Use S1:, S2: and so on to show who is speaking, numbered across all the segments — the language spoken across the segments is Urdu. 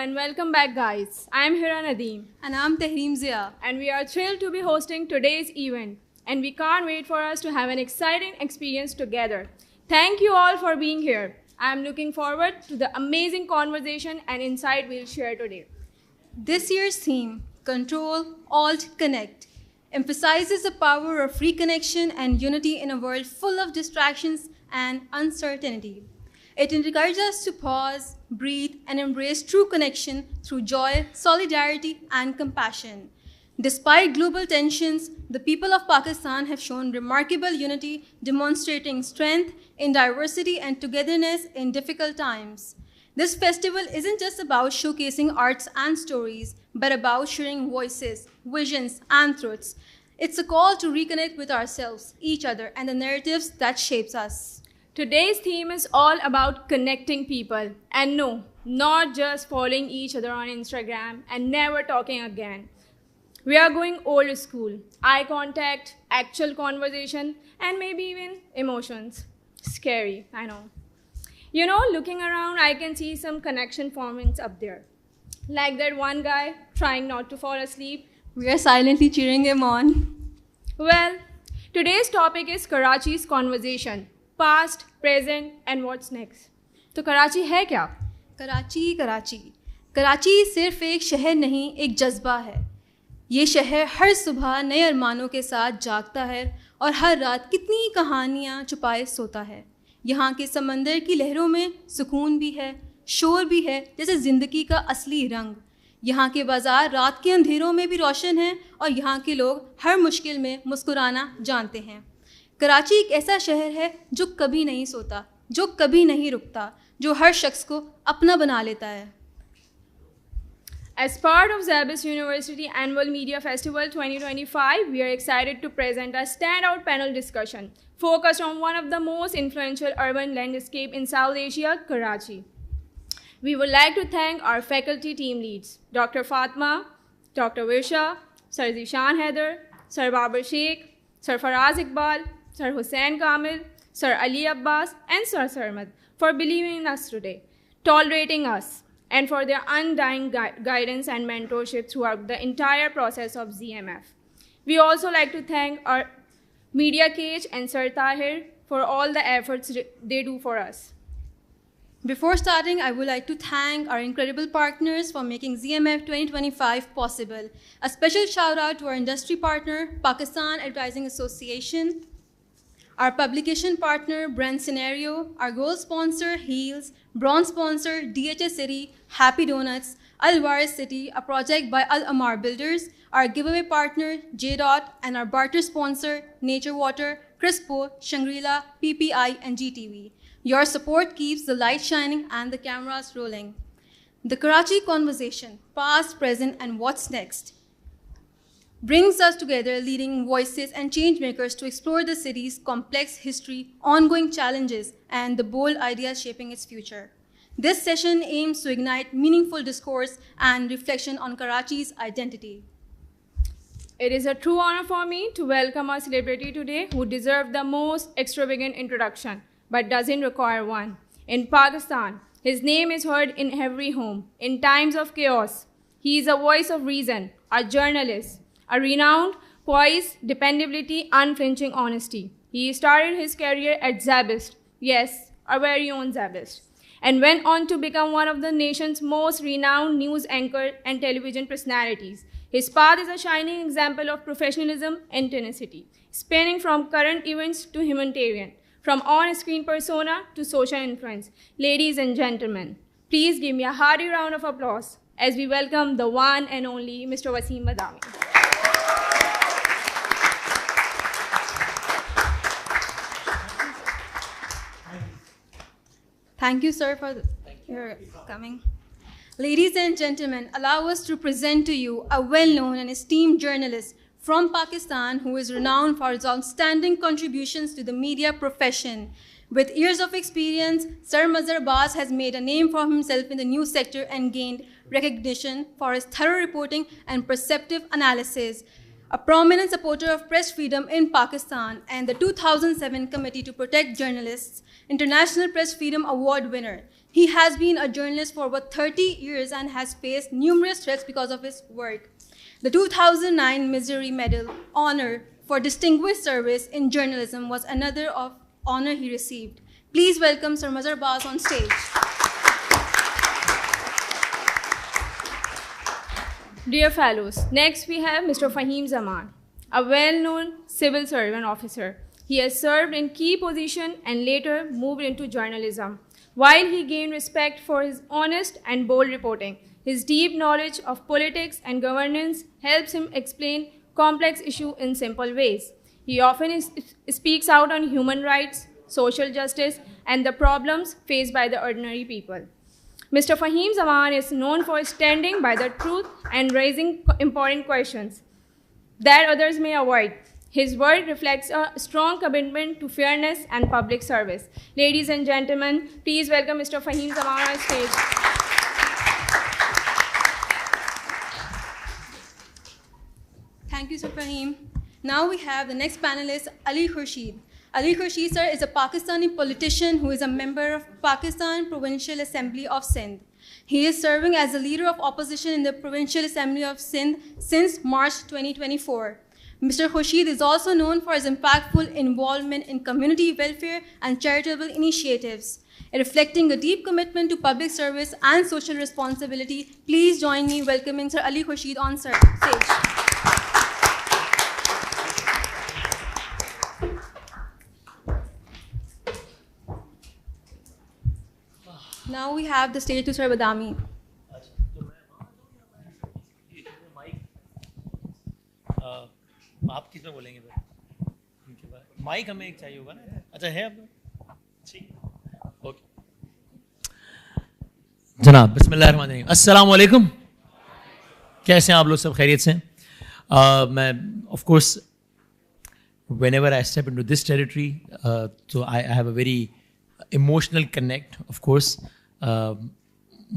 S1: and welcome back, guys. I'm Hira Nadeem.
S2: And I'm Tahreem Zia.
S1: And we are thrilled to be hosting today's event. And we can't wait for us to have an exciting experience together. Thank you all for being here. I'm looking forward to the amazing conversation and insight we'll share today.
S2: This year's theme, Control, Alt, Connect, emphasizes the power of reconnection and unity in a world full of distractions and uncertainty. It encourages us to pause, breathe, and embrace true connection through joy, solidarity, and compassion. Despite global tensions, the people of Pakistan have shown remarkable unity, demonstrating strength in diversity and togetherness in difficult times. This festival isn't just about showcasing arts and stories, but about sharing voices, visions, and truths. It's a call to reconnect with ourselves, each other, and the narratives that shapes us.
S1: Today's theme is all about connecting people. And no, not just following each other on Instagram and never talking again. We are going old school. Eye contact, actual conversation, and maybe even emotions. Scary, I know. You know, looking around, I can see some connection forming up there. Like that one guy trying not to fall asleep.
S2: We are silently cheering him on.
S1: Well, today's topic is Karachi's conversation. Past, present, and what's next. تو کراچی ہے کیا؟
S2: کراچی صرف ایک شہر نہیں، ایک جذبہ ہے. یہ شہر ہر صبح نئے ارمانوں کے ساتھ جاگتا ہے اور ہر رات کتنی کہانیاں چھپائے سوتا ہے. یہاں کے سمندر کی لہروں میں سکون بھی ہے، شور بھی ہے، جیسے زندگی کا اصلی رنگ. یہاں کے بازار رات کے اندھیروں میں بھی روشن ہیں اور یہاں کے لوگ ہر مشکل میں مسکرانا جانتے ہیں. کراچی ایک ایسا شہر ہے جو کبھی نہیں سوتا، جو کبھی نہیں رکتا، جو ہر شخص کو اپنا بنا لیتا ہے.
S1: As part of Zabis University Annual Media Festival 2025, we are excited to present a standout panel discussion focused on one of the most influential urban landscape in South Asia, Karachi. We would like to thank our faculty team leads, Dr. Fatma, Dr. Virsha, Sir Zishan Haider, Sir Babar Sheikh, Sir Faraz Iqbal, Sir Hussain Kamil, Sir Ali Abbas, and Sir Sarmad for believing in us today, tolerating us, and for their undying guidance and mentorship throughout the entire process of ZMF. We also like to thank our media cage and Sir Tahir for all the efforts they do for us.
S2: Before starting, I would like to thank our incredible partners for making ZMF 2025 possible. A special shout out to our industry partner, Pakistan Advertising Association, our publication partner, Brand Scenario, our gold sponsor, Heels, bronze sponsor, DHS City, Happy Donuts, Al-Waris City, a project by Al-Amar Builders, our giveaway partner, J-Dot, and our barter sponsor, Nature Water, Crispo, Shangri-La, PPI, and GTV. Your support keeps the light shining and the cameras rolling. The Karachi conversation, past, present, and what's next, brings us together leading voices and change makers to explore the city's complex history, ongoing challenges, and the bold ideas shaping its future. This session aims to ignite meaningful discourse and reflection on Karachi's identity.
S1: It is a true honor for me to welcome our celebrity today who deserves the most extravagant introduction, but doesn't require one. In Pakistan, his name is heard in every home. In times of chaos, he is a voice of reason, a journalist, a renowned poise, dependability, unflinching honesty. He started his career at Zabist, yes, our very own Zabist, and went on to become one of the nation's most renowned news anchor and television personalities. His path is a shining example of professionalism and tenacity, spanning from current events to humanitarian, from on-screen persona to social influence. Ladies and gentlemen, please give me a hearty round of applause as we welcome the one and only Mr. Wasim Badami.
S2: Thank you, sir, for your coming. Ladies and gentlemen, allow us to present to you a well-known and esteemed journalist from Pakistan who is renowned for his outstanding contributions to the media profession. With years of experience, Sir Mazhar Abbas has made a name for himself in the news sector and gained recognition for his thorough reporting and perceptive analysis. a prominent supporter of press freedom in Pakistan and the 2007 Committee to Protect Journalists International Press Freedom Award winner. He has been a journalist for over 30 years and has faced numerous threats because of his work. The 2009 Missouri Medal honor for distinguished service in journalism was another of honor he received. Please welcome Sir Mazhar Baz on stage.
S1: Dear fellows, next we have Mr. Fahim Zaman, a well-known civil servant officer. He has served in key positions and later moved into journalism. While he gained respect for his honest and bold reporting, his deep knowledge of politics and governance helps him explain complex issues in simple ways. He often speaks out on human rights, social justice, and the problems faced by the ordinary people. Mr. Fahim Zaman is known for standing by the truth and raising important questions that others may avoid. His work reflects a strong commitment to fairness and public service. Ladies and gentlemen, please welcome Mr. Fahim Zaman on stage.
S2: Thank you, Sir Fahim. Now we have the next panelist, Ali Khurshid. Ali Khurshid, sir, is a Pakistani politician who is a member of Pakistan Provincial Assembly of Sindh. He is serving as the leader of opposition in the Provincial Assembly of Sindh since March 2024. Mr. Khurshid is also known for his impactful involvement in community welfare and charitable initiatives, reflecting a deep commitment to public service and social responsibility. Please join me welcoming Sir Ali Khurshid on stage. Now we have the stage to Sir Badami.
S3: آپ کس میں بولیں گے پھر مائک ہمیں ایک چاہیے ہوگا نا. اچھا ہے آپ ٹھیک اوکے. جناب بسم اللہ الرحمن الرحیم. السلام علیکم. کیسے ہیں آپ لوگ؟ سب خیریت سے ہیں؟ میں of course whenever I step into this territory so I have a very emotional connect of course.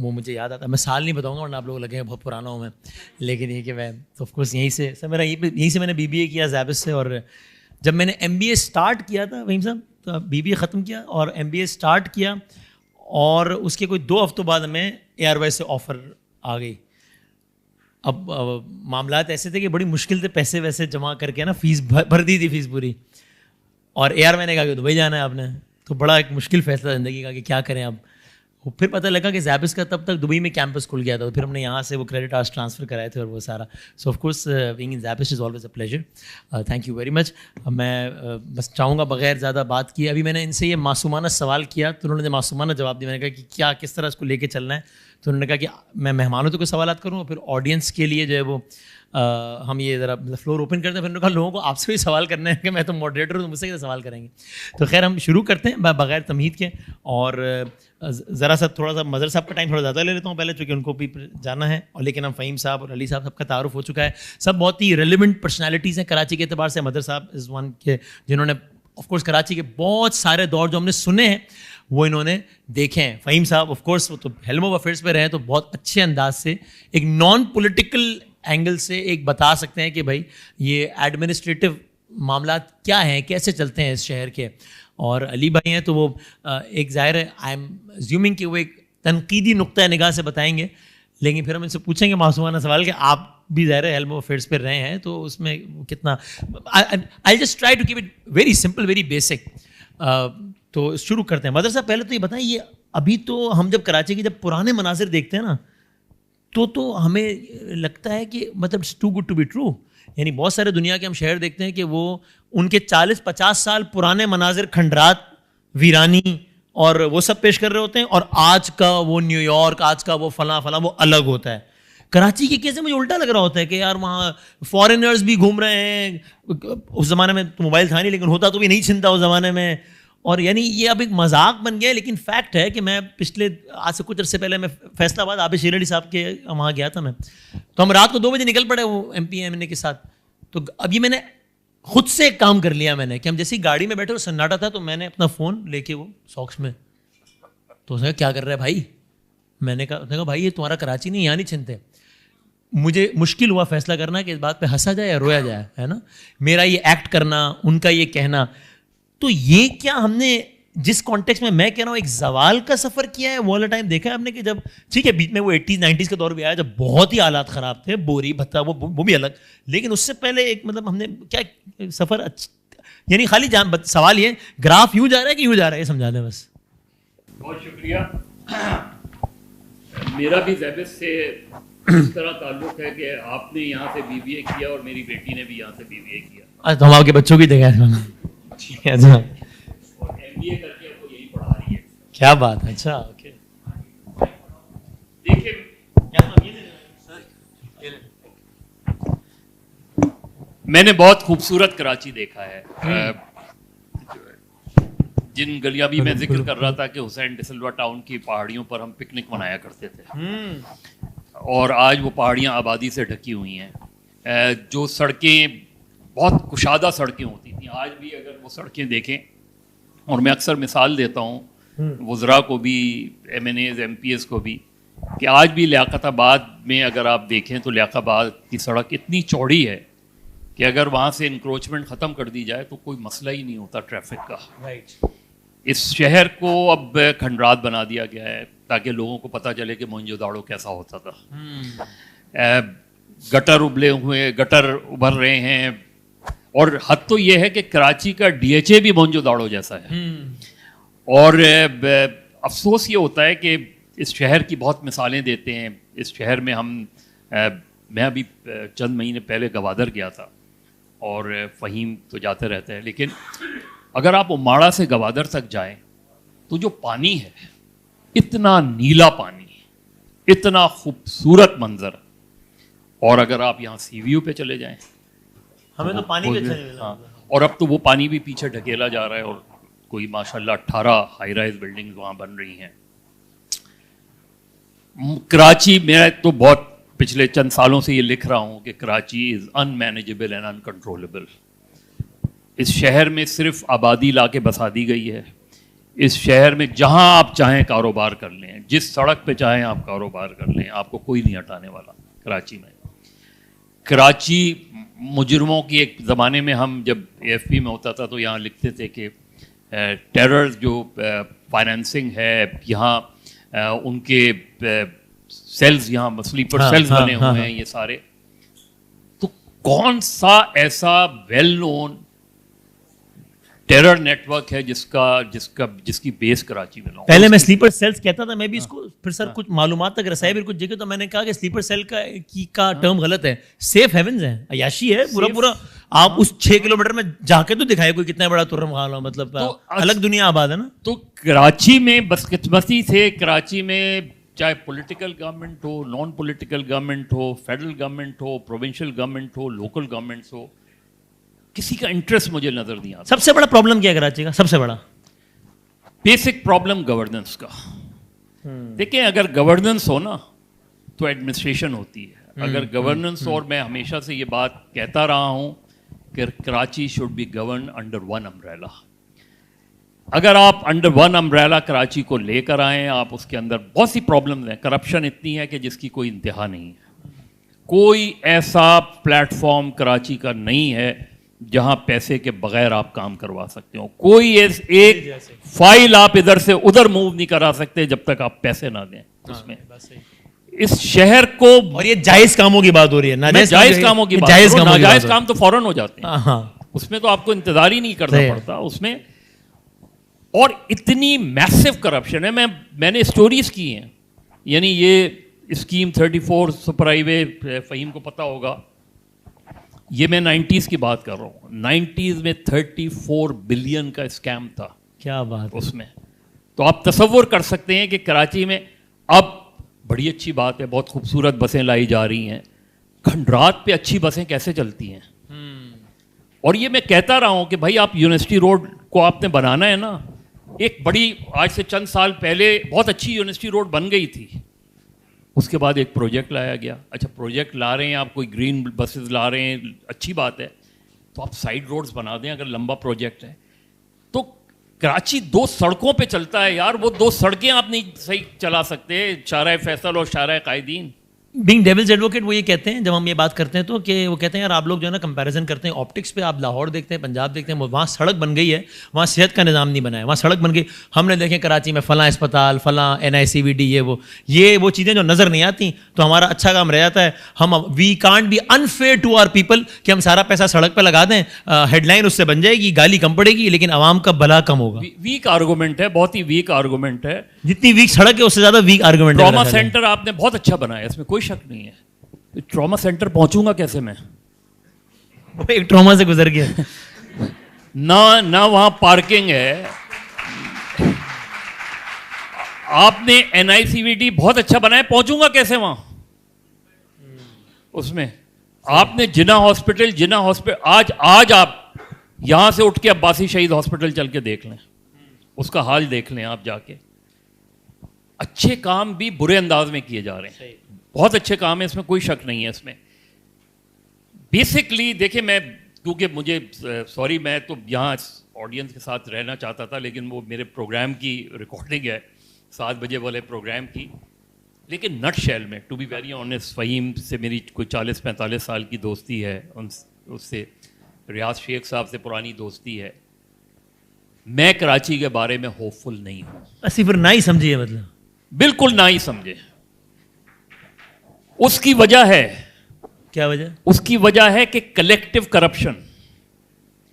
S3: وہ مجھے یاد آتا ہے, میں سال نہیں بتاؤں گا ورنہ آپ لوگ لگیں گے بہت پرانا ہوں میں, لیکن یہ کہ میں تو آف کورس یہیں سے سر میرا یہیں سے میں نے بی بی اے کیا زیبس سے, اور جب میں نے ایم بی اے اسٹارٹ کیا تھا وہیں صاحب تو بی بی اے ختم کیا اور ایم بی اے اسٹارٹ کیا, اور اس کے کوئی 2 ہفتوں بعد ہمیں اے آر وائی سے آفر آ گئی. اب معاملات ایسے تھے کہ بڑی مشکل سے پیسے ویسے جمع کر کے نا فیس بھر دی تھی فیس پوری, اور اے آر وائی نے کہا کہ دبئی جانا ہے آپ نے, تو بڑا ایک مشکل فیصلہ زندگی کا کہ کیا کریں اب. پھر پتہ لگا کہ زیبس کا تب تک دبئی میں کیمپس کھل گیا تھا, تو پھر ہم نے یہاں سے وہ کریڈٹ آرٹس ٹرانسفر کرائے تھے اور وہ سارا. So of course being in Zeb's is always a pleasure. Thank you very much. میں بس چاہوں گا بغیر زیادہ بات کیے, ابھی میں نے ان سے یہ معصومانہ سوال کیا تو انہوں نے معصومانہ جواب دیا. میں نے کہا کہ کیا کس طرح اس کو لے کے چلنا ہے, تو انہوں نے کہا کہ میں مہمانوں تو کوئی سوالات کروں اور پھر آڈینس کے لیے جو ہے وہ ہم یہ ذرا فلور اوپن کرتے ہیں. پھر انہوں نے کہا لوگوں کو آپ سے بھی سوال کرنا ہے کہ میں تو ماڈریٹر ہوں تو مجھ سے کیسے سوال کریں گے. تو خیر ہم شروع کرتے ہیں بغیر تمہید کے, اور ذرا سا تھوڑا سا مظہر صاحب کا ٹائم تھوڑا زیادہ لے لیتا ہوں پہلے, چونکہ ان کو بھی جانا ہے, اور لیکن ہم فہیم صاحب اور علی صاحب سب کا تعارف ہو چکا ہے. سب بہت ہی ریلیونٹ پرسنالٹیز ہیں کراچی کے اعتبار سے. مظہر صاحب از ون کے جنہوں نے آف کورس کراچی کے بہت سارے دور جو ہم نے سنے ہیں وہ انہوں نے دیکھے ہیں. فہیم صاحب آف کورس وہ تو ہیلم آف افیئرس پہ رہے ہیں, تو بہت اچھے انداز سے ایک نان پولیٹیکل اینگل سے ایک بتا سکتے ہیں کہ بھائی یہ ایڈمنسٹریٹو معاملات کیا ہیں, کیسے چلتے ہیں اس شہر کے. اور علی بھائی ہیں تو وہ ایک ظاہر ہے آئی ایم زیومنگ کہ وہ ایک تنقیدی نقطۂ نگاہ سے بتائیں گے, لیکن پھر ہم ان سے پوچھیں گے معصومانہ سوال کہ آپ بھی ظاہر ہے ہیلم آف افیئرس پہ رہے ہیں, تو اس میں کتنا I just try to keep it very simple very basic. تو شروع کرتے ہیں. مظہر صاحب پہلے تو یہ بتائیں, یہ ابھی تو ہم جب کراچی کے جب پرانے مناظر دیکھتے ہیں نا تو ہمیں لگتا ہے کہ مطلب it's too good to be true. یعنی بہت سارے دنیا کے ہم شہر دیکھتے ہیں کہ وہ ان کے 40-50 سال پرانے مناظر, کھنڈرات, ویرانی اور وہ سب پیش کر رہے ہوتے ہیں, اور آج کا وہ نیو یارک, آج کا وہ فلاں فلاں وہ الگ ہوتا ہے. کراچی کے کیسے مجھے الٹا لگ رہا ہوتا ہے کہ یار وہاں فارینرز بھی گھوم رہے ہیں. اس زمانے میں تو موبائل تھا نہیں, لیکن ہوتا تو بھی نہیں چھنتا اس زمانے میں, اور یعنی یہ اب ایک مذاق بن گیا. لیکن فیکٹ ہے کہ میں پچھلے آج سے کچھ عرصے پہلے میں فیصل آباد عابد شیر علی صاحب کے وہاں گیا تھا میں, تو ہم رات کو 2 بجے نکل پڑے وہ ایم پی ایم این اے کے ساتھ. تو اب یہ میں نے خود سے ایک کام کر لیا میں نے کہ ہم جیسے گاڑی میں بیٹھے اور سناٹا تھا تو میں نے اپنا فون لے کے وہ ساکس میں, تو اس نے کہا کیا کر رہا ہے بھائی. میں نے کہا بھائی یہ تمہارا کراچی نہیں, یہاں نہیں چھنتے. مجھے مشکل ہوا فیصلہ کرنا کہ اس بات پہ ہنسا جائے یا رویا جائے, ہے نا, میرا یہ ایکٹ کرنا, ان کا یہ کہنا. تو یہ کیا ہم نے جس کانٹیکس میں کہہ رہا ہوں ایک زوال کا سفر کیا ہے, وہ والا ٹائم دیکھا ہے آپ نے کہ جب ٹھیک ہے بیچ میں وہ 80s 90s کا دور بھی آیا جب بہت ہی حالات خراب تھے, بوری بھتا وہ بھی الگ, لیکن اس سے پہلے ایک مطلب ہم نے کیا سفر یعنی خالی سوال یہ گراف یوں جا رہا ہے کہ یوں جا رہا ہے, یہ سمجھا دیں بس.
S4: بہت شکریہ. میرا بھی زیبس سے اس طرح تعلق ہے کہ آپ نے یہاں سے بی بی اے کیا اور میری بیٹی نے بھی یہاں سے بی بی اے کیا.
S3: تو ہم آپ کے بچوں کی دیکھیں
S4: اور ایم بی اے کر کے وہ یہی پڑھا رہی ہے.
S3: کیا بات ہے. اچھا اوکے.
S4: دیکھیے میں نے بہت خوبصورت کراچی دیکھا ہے. جن گلیاں بھی میں ذکر کر رہا تھا کہ حسین ڈسلوا ٹاؤن کی پہاڑیوں پر ہم پکنک منایا کرتے تھے, اور آج وہ پہاڑیاں آبادی سے ڈھکی ہوئی ہیں. جو سڑکیں بہت کشادہ سڑکیں ہوتی تھیں, آج بھی اگر وہ سڑکیں دیکھیں, اور میں اکثر مثال دیتا ہوں وزراء کو بھی, M N As M P S کو بھی, کہ آج بھی لیاقت آباد میں اگر آپ دیکھیں تو لیاقت آباد کی سڑک اتنی چوڑی ہے کہ اگر وہاں سے انکروچمنٹ ختم کر دی جائے تو کوئی مسئلہ ہی نہیں ہوتا ٹریفک کا. اس شہر کو اب کھنڈرات بنا دیا گیا ہے تاکہ لوگوں کو پتہ چلے کہ موئنجو داڑو کیسا ہوتا تھا. گٹر ابھر رہے ہیں, اور حد تو یہ ہے کہ کراچی کا ڈی ایچ اے بھی موئنجو داڑو جیسا ہے. اور افسوس یہ ہوتا ہے کہ اس شہر کی بہت مثالیں دیتے ہیں. اس شہر میں میں ابھی چند مہینے پہلے گوادر گیا تھا, اور فہیم تو جاتے رہتے ہیں, لیکن اگر آپ اماڑہ سے گوادر تک جائیں تو جو پانی ہے, اتنا نیلا پانی, اتنا خوبصورت منظر. اور اگر آپ یہاں سی وی یو پہ چلے جائیں,
S3: ہمیں تو پانی
S4: ہاں, اور اب تو وہ پانی بھی پیچھے ڈھکیلا جا رہا ہے, اور کوئی ماشاءاللہ 18 ہائی رائز بلڈنگ وہاں بن رہی ہیں. کراچی میں تو بہت پچھلے چند سالوں سے یہ لکھ رہا ہوں کہ کراچی از ان مینیجیبل اینڈ ان کنٹرولبل. اس شہر میں صرف آبادی لا کے بسا دی گئی ہے. اس شہر میں جہاں آپ چاہیں کاروبار کر لیں, جس سڑک پہ چاہیں آپ کاروبار کر لیں, آپ کو کوئی نہیں ہٹانے والا. کراچی میں کراچی مجرموں کی ایک زمانے میں ہم جب اے ایف پی میں ہوتا تھا تو یہاں لکھتے تھے کہ ٹیرر جو فائنینسنگ ہے یہاں, ان کے سیلز یہاں سلیپر سیلز بنے ہوئے ہیں یہ سارے. تو کون سا ایسا well known terror network ہے جس کی بیس کراچی میں.
S3: پہلے میں سلیپر سیلز کہتا تھا, میں بھی اس کو پھر سر کچھ معلومات تک رسائی بھی کچھ جگہ, تو میں نے کہا کہ سلیپر سیل کا ٹرم غلط ہے. سیف ہیونز ہے, عیاشی ہے پورا. آپ اس 6 کلومیٹر میں جا کے تو دکھائے کوئی کتنا بڑا ترم خان ہو, مطلب الگ دنیا آباد ہے نا.
S4: تو کراچی میں بدقسمتی سے کراچی میں چاہے پولیٹیکل گورنمنٹ ہو, نان پولیٹیکل گورنمنٹ ہو, فیڈرل گورنمنٹ ہو, پروونشل گورنمنٹ ہو, لوکل گورنمنٹس ہو, کسی کا انٹرسٹ مجھے نظر نہیں آتا.
S3: سب سے بڑا پرابلم کیا ہے کراچی کا؟ سب سے بڑا
S4: بیسک پرابلم گورننس کا. دیکھیں اگر گورننس ہو نا تو ایڈمنسٹریشن ہوتی ہے. اگر گورننس, اور میں ہمیشہ سے یہ بات کہتا رہا ہوں کہ Karachi should be governed under one umbrella. اگر آپ انڈر ون امبریلا کراچی کو لے کر آئیں, آپ اس کے اندر بہت سی پرابلمز ہیں. کرپشن اتنی ہے کہ جس کی کوئی انتہا نہیں ہے. کوئی ایسا پلیٹ فارم کراچی کا نہیں ہے جہاں پیسے کے بغیر آپ کام کروا سکتے ہو. کوئی ایک فائل آپ ادھر سے ادھر موو نہیں کرا سکتے جب تک آپ پیسے نہ دیں. اس میں اس شہر کو,
S3: اور یہ جائز کاموں کی بات ہو رہی ہے,
S4: جائز کاموں کی بات, ناجائز کام تو فوراً ہو جاتے ہیں, اس میں تو آپ کو انتظار ہی نہیں کرنا پڑتا اس میں. اور اتنی میسو کرپشن ہے, میں نے اسٹوریز کی ہیں. یعنی یہ اسکیم 34 سپر ہائی وے, فہیم کو پتہ ہوگا, یہ میں 90s کی بات کر رہا ہوں. 90s میں 34 بلین کا اسکیم تھا.
S3: کیا بات
S4: اس میں. تو آپ تصور کر سکتے ہیں کہ کراچی میں اب بڑی اچھی بات ہے, بہت خوبصورت بسیں لائی جا رہی ہیں. کھنڈرات پہ اچھی بسیں کیسے چلتی ہیں؟ اور یہ میں کہتا رہا ہوں کہ بھائی آپ یونیورسٹی روڈ کو آپ نے بنانا ہے نا, ایک بڑی, آج سے چند سال پہلے بہت اچھی یونیورسٹی روڈ بن گئی تھی. اس کے بعد ایک پروجیکٹ لایا گیا. اچھا پروجیکٹ لا رہے ہیں آپ, کوئی گرین بسز لا رہے ہیں, اچھی بات ہے, تو آپ سائڈ روڈز بنا دیں اگر لمبا پروجیکٹ ہے. تو کراچی 2 سڑکوں پہ چلتا ہے یار, وہ 2 سڑکیں آپ نہیں صحیح چلا سکتے, شارع فیصل اور شارع قائدین.
S3: بینگ ڈیولز ایڈوکیٹ وہ یہ کہتے ہیں جب ہم یہ بات کرتے ہیں تو کہ وہ کہتے ہیں یار آپ لوگ جو ہے نا کمپیریزن کرتے ہیں آپٹکس پہ, آپ لاہور دیکھتے ہیں, پنجاب دیکھتے ہیں, وہاں سڑک بن گئی ہے, وہاں صحت کا نظام نہیں بنا ہے, وہاں سڑک بن گئی. ہم نے دیکھیں کراچی میں فلاں اسپتال, فلاں NICVD, یہ وہ چیزیں جو نظر نہیں آتی, تو ہمارا اچھا کام رہ جاتا ہے. ہم we can't be unfair to our people کہ ہم سارا پیسہ سڑک پہ لگا دیں, ہیڈ لائن اس سے بن جائے گی, گالی کم پڑے گی, لیکن عوام کا بھلا کم ہوگا.
S4: ویک آرگومنٹ ہے, بہت ہی ویک آرگومنٹ ہے.
S3: جتنی ویک سڑک ہے اس سے زیادہ ویک آرگومنٹ ہے.
S4: ٹراما سینٹر آپ نے بہت اچھا بنایا, اس میں کوئی شک نہیں ہے. ٹراما سینٹر پہنچوں گا کیسے میں؟
S3: ایک ٹراما سے گزر گیا.
S4: نہ وہاں پارکنگ ہے. آپ نے NICVD بہت اچھا بنایا, پہنچوں گا کیسے وہاں؟ اس میں آپ نے جناح ہاسپٹل آج آپ یہاں سے اٹھ کے عباسی شہید ہاسپٹل چل کے دیکھ لیں, اس کا حال دیکھ لیں آپ جا کے. اچھے کام بھی برے انداز میں کیے جا رہے ہیں, بہت اچھے کام ہیں, اس میں کوئی شک نہیں ہے. اس میں بیسکلی دیکھیں, میں کیونکہ مجھے سوری میں تو یہاں آڈینس کے ساتھ رہنا چاہتا تھا, لیکن وہ میرے پروگرام کی ریکارڈنگ ہے 7 بجے والے پروگرام کی. لیکن نٹ شیل میں to be very honest, Faheem سے میری کوئی 40-45 سال کی دوستی ہے, اس سے ریاض شیخ صاحب سے پرانی دوستی ہے. میں کراچی کے بارے میں ہوپ فل نہیں ہوں.
S3: اسی پھر نہ ہی سمجھیے, مطلب
S4: بالکل نہ ہی سمجھے. اس کی وجہ ہے,
S3: کیا وجہ؟
S4: اس کی وجہ ہے کہ کلیکٹو کرپشن,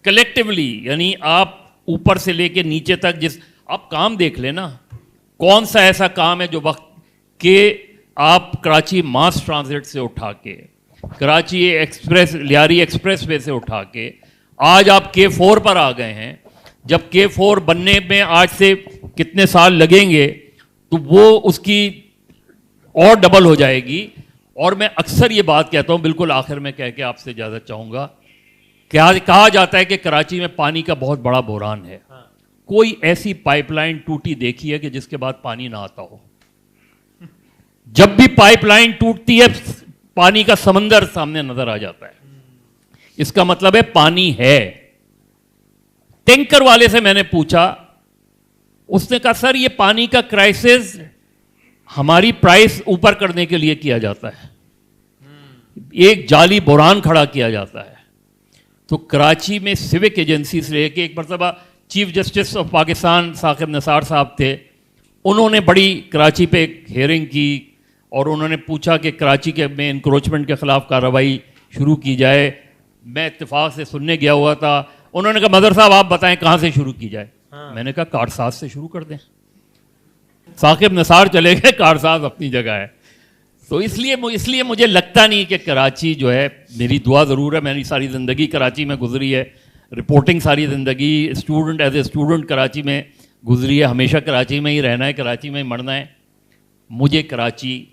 S4: کلیکٹیولی, یعنی آپ اوپر سے لے کے نیچے تک آپ کام دیکھ لیں نا, کون سا ایسا کام ہے جو وقت کہ آپ کراچی ماس ٹرانزٹ سے اٹھا کے, Karachi express Lyari express way سے اٹھا کے آج آپ K4 پر آ گئے ہیں. جب K4 بننے میں آج سے کتنے سال لگیں گے تو وہ اس کی اور ڈبل ہو جائے گی. اور میں اکثر یہ بات کہتا ہوں, بالکل آخر میں کہہ کے آپ سے اجازت چاہوں گا, کہا جاتا ہے کہ کراچی میں پانی کا بہت بڑا بحران ہے. کوئی ایسی پائپ لائن ٹوٹی دیکھی ہے کہ جس کے بعد پانی نہ آتا ہو؟ جب بھی پائپ لائن ٹوٹتی ہے پانی کا سمندر سامنے نظر آ جاتا ہے. اس کا مطلب ہے پانی ہے. ٹینکر والے سے میں نے پوچھا, اس نے کہا سر یہ پانی کا کرائسس ہماری پرائس اوپر کرنے کے لیے کیا جاتا ہے, ایک جعلی بحران کھڑا کیا جاتا ہے. تو کراچی میں سیوک ایجنسی سے لے کے, ایک مرتبہ chief justice of Pakistan Saqib Nisar sahab تھے, انہوں نے بڑی کراچی پہ ایک ہیئرنگ کی اور انہوں نے پوچھا کہ کراچی کے میں انکروچمنٹ کے خلاف کارروائی شروع کی جائے. میں اتفاق سے سننے گیا ہوا تھا, انہوں نے کہا مدر صاحب آپ بتائیں کہاں سے شروع کی جائے. میں نے کہا کارساز سے شروع کر دیں. ثاقب نثار چلے گئے, کارساز اپنی جگہ ہے. تو اس لیے مجھے لگتا نہیں کہ کراچی جو ہے, میری دعا ضرور ہے, میری ساری زندگی کراچی میں گزری ہے, رپورٹنگ ساری زندگی student as a student Karachi میں گزری ہے, ہمیشہ کراچی میں ہی رہنا ہے, کراچی میں ہی مرنا ہے. مجھے کراچی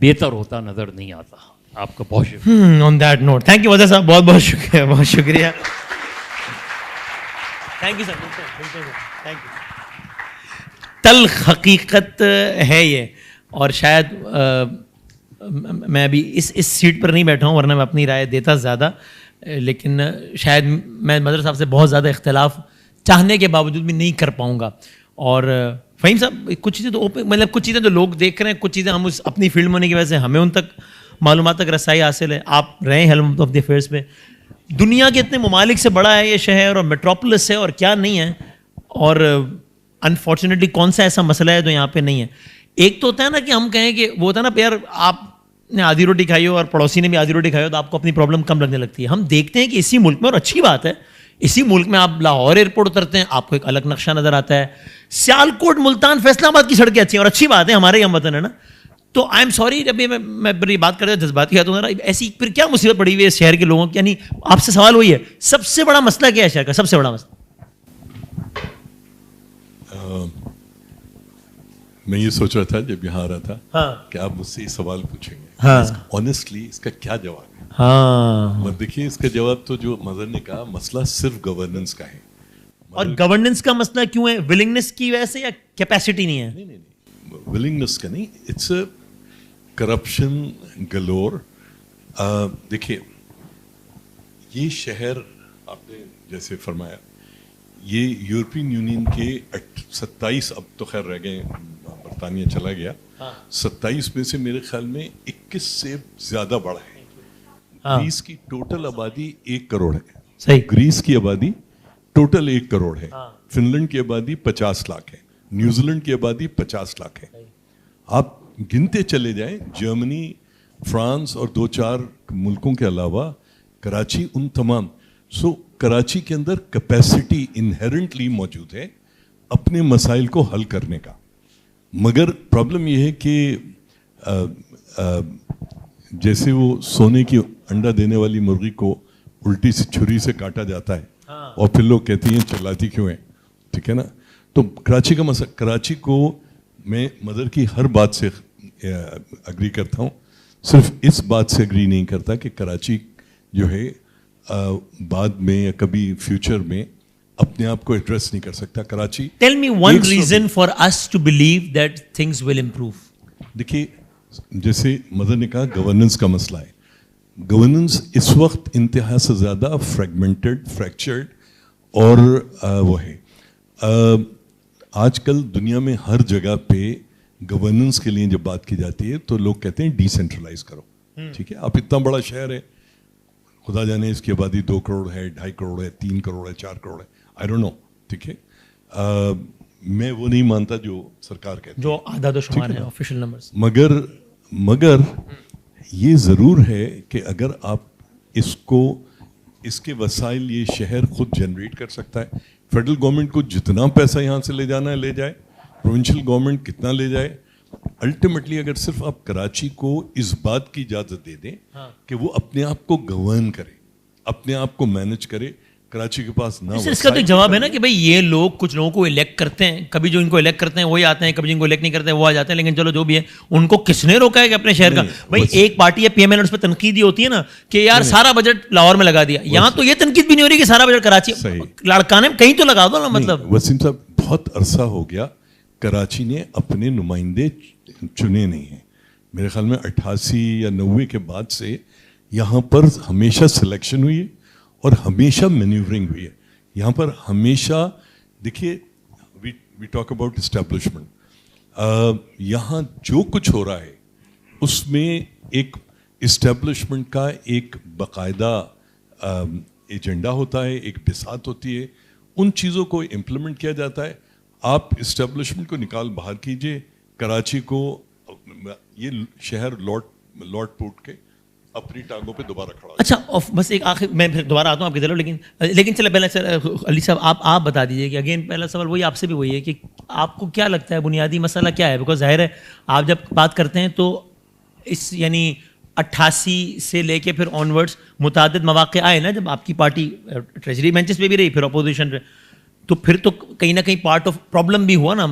S4: بہتر ہوتا نظر نہیں آتا. آپ کا بہت شکریہ.
S3: On that note thank you وزیر صاحب, بہت بہت شکریہ, بہت شکریہ. Thank you sir, thank you. تلخ حقیقت ہے یہ, اور شاید میں ابھی اس سیٹ پر نہیں بیٹھا ہوں, ورنہ میں اپنی رائے دیتا زیادہ, لیکن شاید میں مدر صاحب سے بہت زیادہ اختلاف چاہنے کے باوجود بھی نہیں کر پاؤں گا. اور فہیم صاحب کچھ چیزیں تو مطلب کچھ چیزیں جو لوگ دیکھ رہے ہیں, کچھ چیزیں ہم اس اپنی فیلڈ میں ہونے کی وجہ سے ہمیں ان تک معلومات تک رسائی حاصل ہے. آپ رہے ہیں ہیلم آف دی افیئرس پہ, دنیا کے اتنے ممالک سے بڑا ہے یہ شہر اور میٹروپولس ہے اور کیا نہیں ہے, اور انفارچونیٹلی کون سا ایسا مسئلہ ہے جو یہاں پہ نہیں ہے. ایک تو ہوتا ہے نا کہ ہم کہیں کہ وہ ہوتا ہے نا یار آپ نے آدھی روٹی کھائی ہو اور پڑوسی نے بھی آدھی روٹی کھائی ہو تو آپ کو اپنی پرابلم کم لگنے لگتی ہے. ہم دیکھتے ہیں کہ اسی ملک میں, اور اچھی بات ہے, اسی ملک میں آپ لاہور ایئرپورٹ اترتے ہیں آپ کو ایک الگ نقشہ نظر آتا ہے. سیالکوٹ, ملتان, فیصلہ آباد کی سڑکیں اچھی ہیں, اور اچھی بات ہے, ہمارے ہم وطن ہے نا. تو آئی ایم سوری جب میں یہ بات کر رہا ہوں جذباتی ہے, تو ایسی پھر کیا مصیبت پڑی ہوئی ہے اس شہر کے لوگوں کی. یعنی آپ سے سوال وہی ہے, سب سے بڑا مسئلہ کیا ہے شہر کا, سب سے بڑا مسئلہ؟
S5: میں یہ سوچ رہا تھا جب یہاں آ رہا تھا کہ آپ مجھ سے یہ سوال پوچھیں گے, آنیسٹلی اس کا کیا جواب ہے.
S3: ہاں
S5: دیکھیے اس کا جواب تو جو مظہر نے کہا, مسئلہ صرف گورننس کا ہے.
S3: اور گورننس کا مسئلہ کیوں ہے؟ ولنگنس کی وجہ سے یا کیپیسٹی نہیں ہے؟
S5: نہیں, ولنگنس کا نہیں, اٹس اے کرپشن گلور. دیکھیے یہ شہر آپ نے جیسے فرمایا, یہ یورپین یونین کے 27 اب تو خیر رہ گئے برطانیہ چلا گیا. 27 میں سے میرے خیال میں 21 سے زیادہ بڑا ہے. گریس کی ٹوٹل آبادی 1 کروڑ ہے.
S3: صحیح.
S5: گریس کی آبادی ٹوٹل 1 کروڑ ہے. فن لینڈ کی آبادی 50 لاکھ ہے. نیوزی لینڈ کی آبادی 50 لاکھ ہے. آپ گنتے چلے جائیں, جرمنی, فرانس اور 2-4 ملکوں کے علاوہ کراچی ان تمام. سو کراچی کے اندر کیپیسٹی انہیرنٹلی موجود ہے اپنے مسائل کو حل کرنے کا. مگر پرابلم یہ ہے کہ جیسے وہ سونے کی انڈا دینے والی مرغی کو الٹی سی چھری سے کاٹا جاتا ہے اور پھر لوگ کہتے ہیں چلاتی کیوں ہیں, ٹھیک ہے نا. تو کراچی کا مسئلہ, کراچی کو میں مدر کی ہر بات سے اگری کرتا ہوں, صرف اس بات سے اگری نہیں کرتا کہ کراچی جو ہے بعد میں یا کبھی فیوچر میں اپنے آپ کو ایڈریس نہیں کر سکتا. Karachi,
S3: tell me one reason for us to believe that things will improve. دیکھیے
S5: جیسے مدر نے کہا گورننس کا مسئلہ ہے. گورننس اس وقت انتہا سے زیادہ فریگمنٹڈ, فریکچرڈ اور وہ ہے. آج کل دنیا میں ہر جگہ پہ گورننس کے لیے جب بات کی جاتی ہے تو لوگ کہتے ہیں ڈی سینٹرلائز کرو. ٹھیک ہے, آپ اتنا بڑا شہر ہے, خدا جانے اس کی آبادی 2 کروڑ ہے, 2.5 کروڑ ہے, 3 کروڑ ہے, 4 کروڑ ہے, آئی ڈونٹ نو. ٹھیک ہے, میں وہ نہیں مانتا جو سرکار کہتی ہے,
S3: جو اعداد و شمار ہے آفیشیل نمبرز.
S5: مگر یہ ضرور ہے کہ اگر آپ اس کے وسائل یہ شہر خود جنریٹ کر سکتا ہے. فیڈرل گورنمنٹ کو جتنا پیسہ یہاں سے لے جانا ہے لے جائے, پروونشل گورنمنٹ کتنا لے جائے. الٹیمیٹلی اگر صرف آپ کراچی کو اس بات کی اجازت دے دیں کہ وہ اپنے آپ کو گورن کرے, اپنے آپ کو مینج کرے, کراچی کے پاس نہ.
S3: اس کا تو جواب ہے نا کہ بھائی یہ لوگ کچھ لوگوں کو الیکٹ کرتے ہیں, کبھی جو ان کو الیکٹ کرتے ہیں وہی آتے ہیں, کبھی جن کو الیکٹ نہیں کرتے ہیں وہ آ جاتے ہیں. لیکن چلو جو بھی ہے, ان کو کس نے روکا ہے کہ اپنے شہر کا بھائی ایک پارٹی ہے پی ایم ایل, اس پہ تنقید یہ ہوتی ہے نا کہ یار سارا بجٹ لاہور میں لگا دیا. یہاں تو یہ تنقید بھی نہیں ہو رہی کہ سارا بجٹ کراچی, لاڑکانے میں کہیں تو لگا دو نا. مطلب
S5: وسیم صاحب بہت عرصہ ہو گیا کراچی نے اپنے نمائندے چنے نہیں ہیں. میرے خیال میں 88 یا 90 کے بعد سے یہاں پر ہمیشہ سلیکشن ہوئی ہے اور ہمیشہ مینیورنگ ہوئی ہے. یہاں پر ہمیشہ دیکھیے وی ٹاک اباؤٹ اسٹیبلشمنٹ, یہاں جو کچھ ہو رہا ہے اس میں ایک اسٹیبلشمنٹ کا ایک باقاعدہ ایجنڈا ہوتا ہے, ایک بساط ہوتی ہے, ان چیزوں کو امپلیمنٹ کیا جاتا ہے. آپ اسٹیبلشمنٹ کو نکال باہر کیجئے, کراچی کو یہ شہر لوٹ پوٹ کے اپنی ٹانگوں پہ دوبارہ کھڑا.
S3: اچھا بس ایک آخر, میں پھر دوبارہ آتا ہوں آپ کی طرف, لیکن چلے پہلے سر علی صاحب آپ بتا دیجیے کہ اگین پہلا سوال وہی آپ سے بھی وہی ہے کہ آپ کو کیا لگتا ہے بنیادی مسئلہ کیا ہے. بیکاز ظاہر ہے آپ جب بات کرتے ہیں تو اس یعنی 88 سے لے کے پھر آنورڈس متعدد مواقع آئے نا جب آپ کی پارٹی ٹریجری بینچز پہ بھی رہی, پھر اپوزیشن پہ, تو پھر تو کہیں نہ کہیں پارٹ آف پرابلم بھی ہوا نا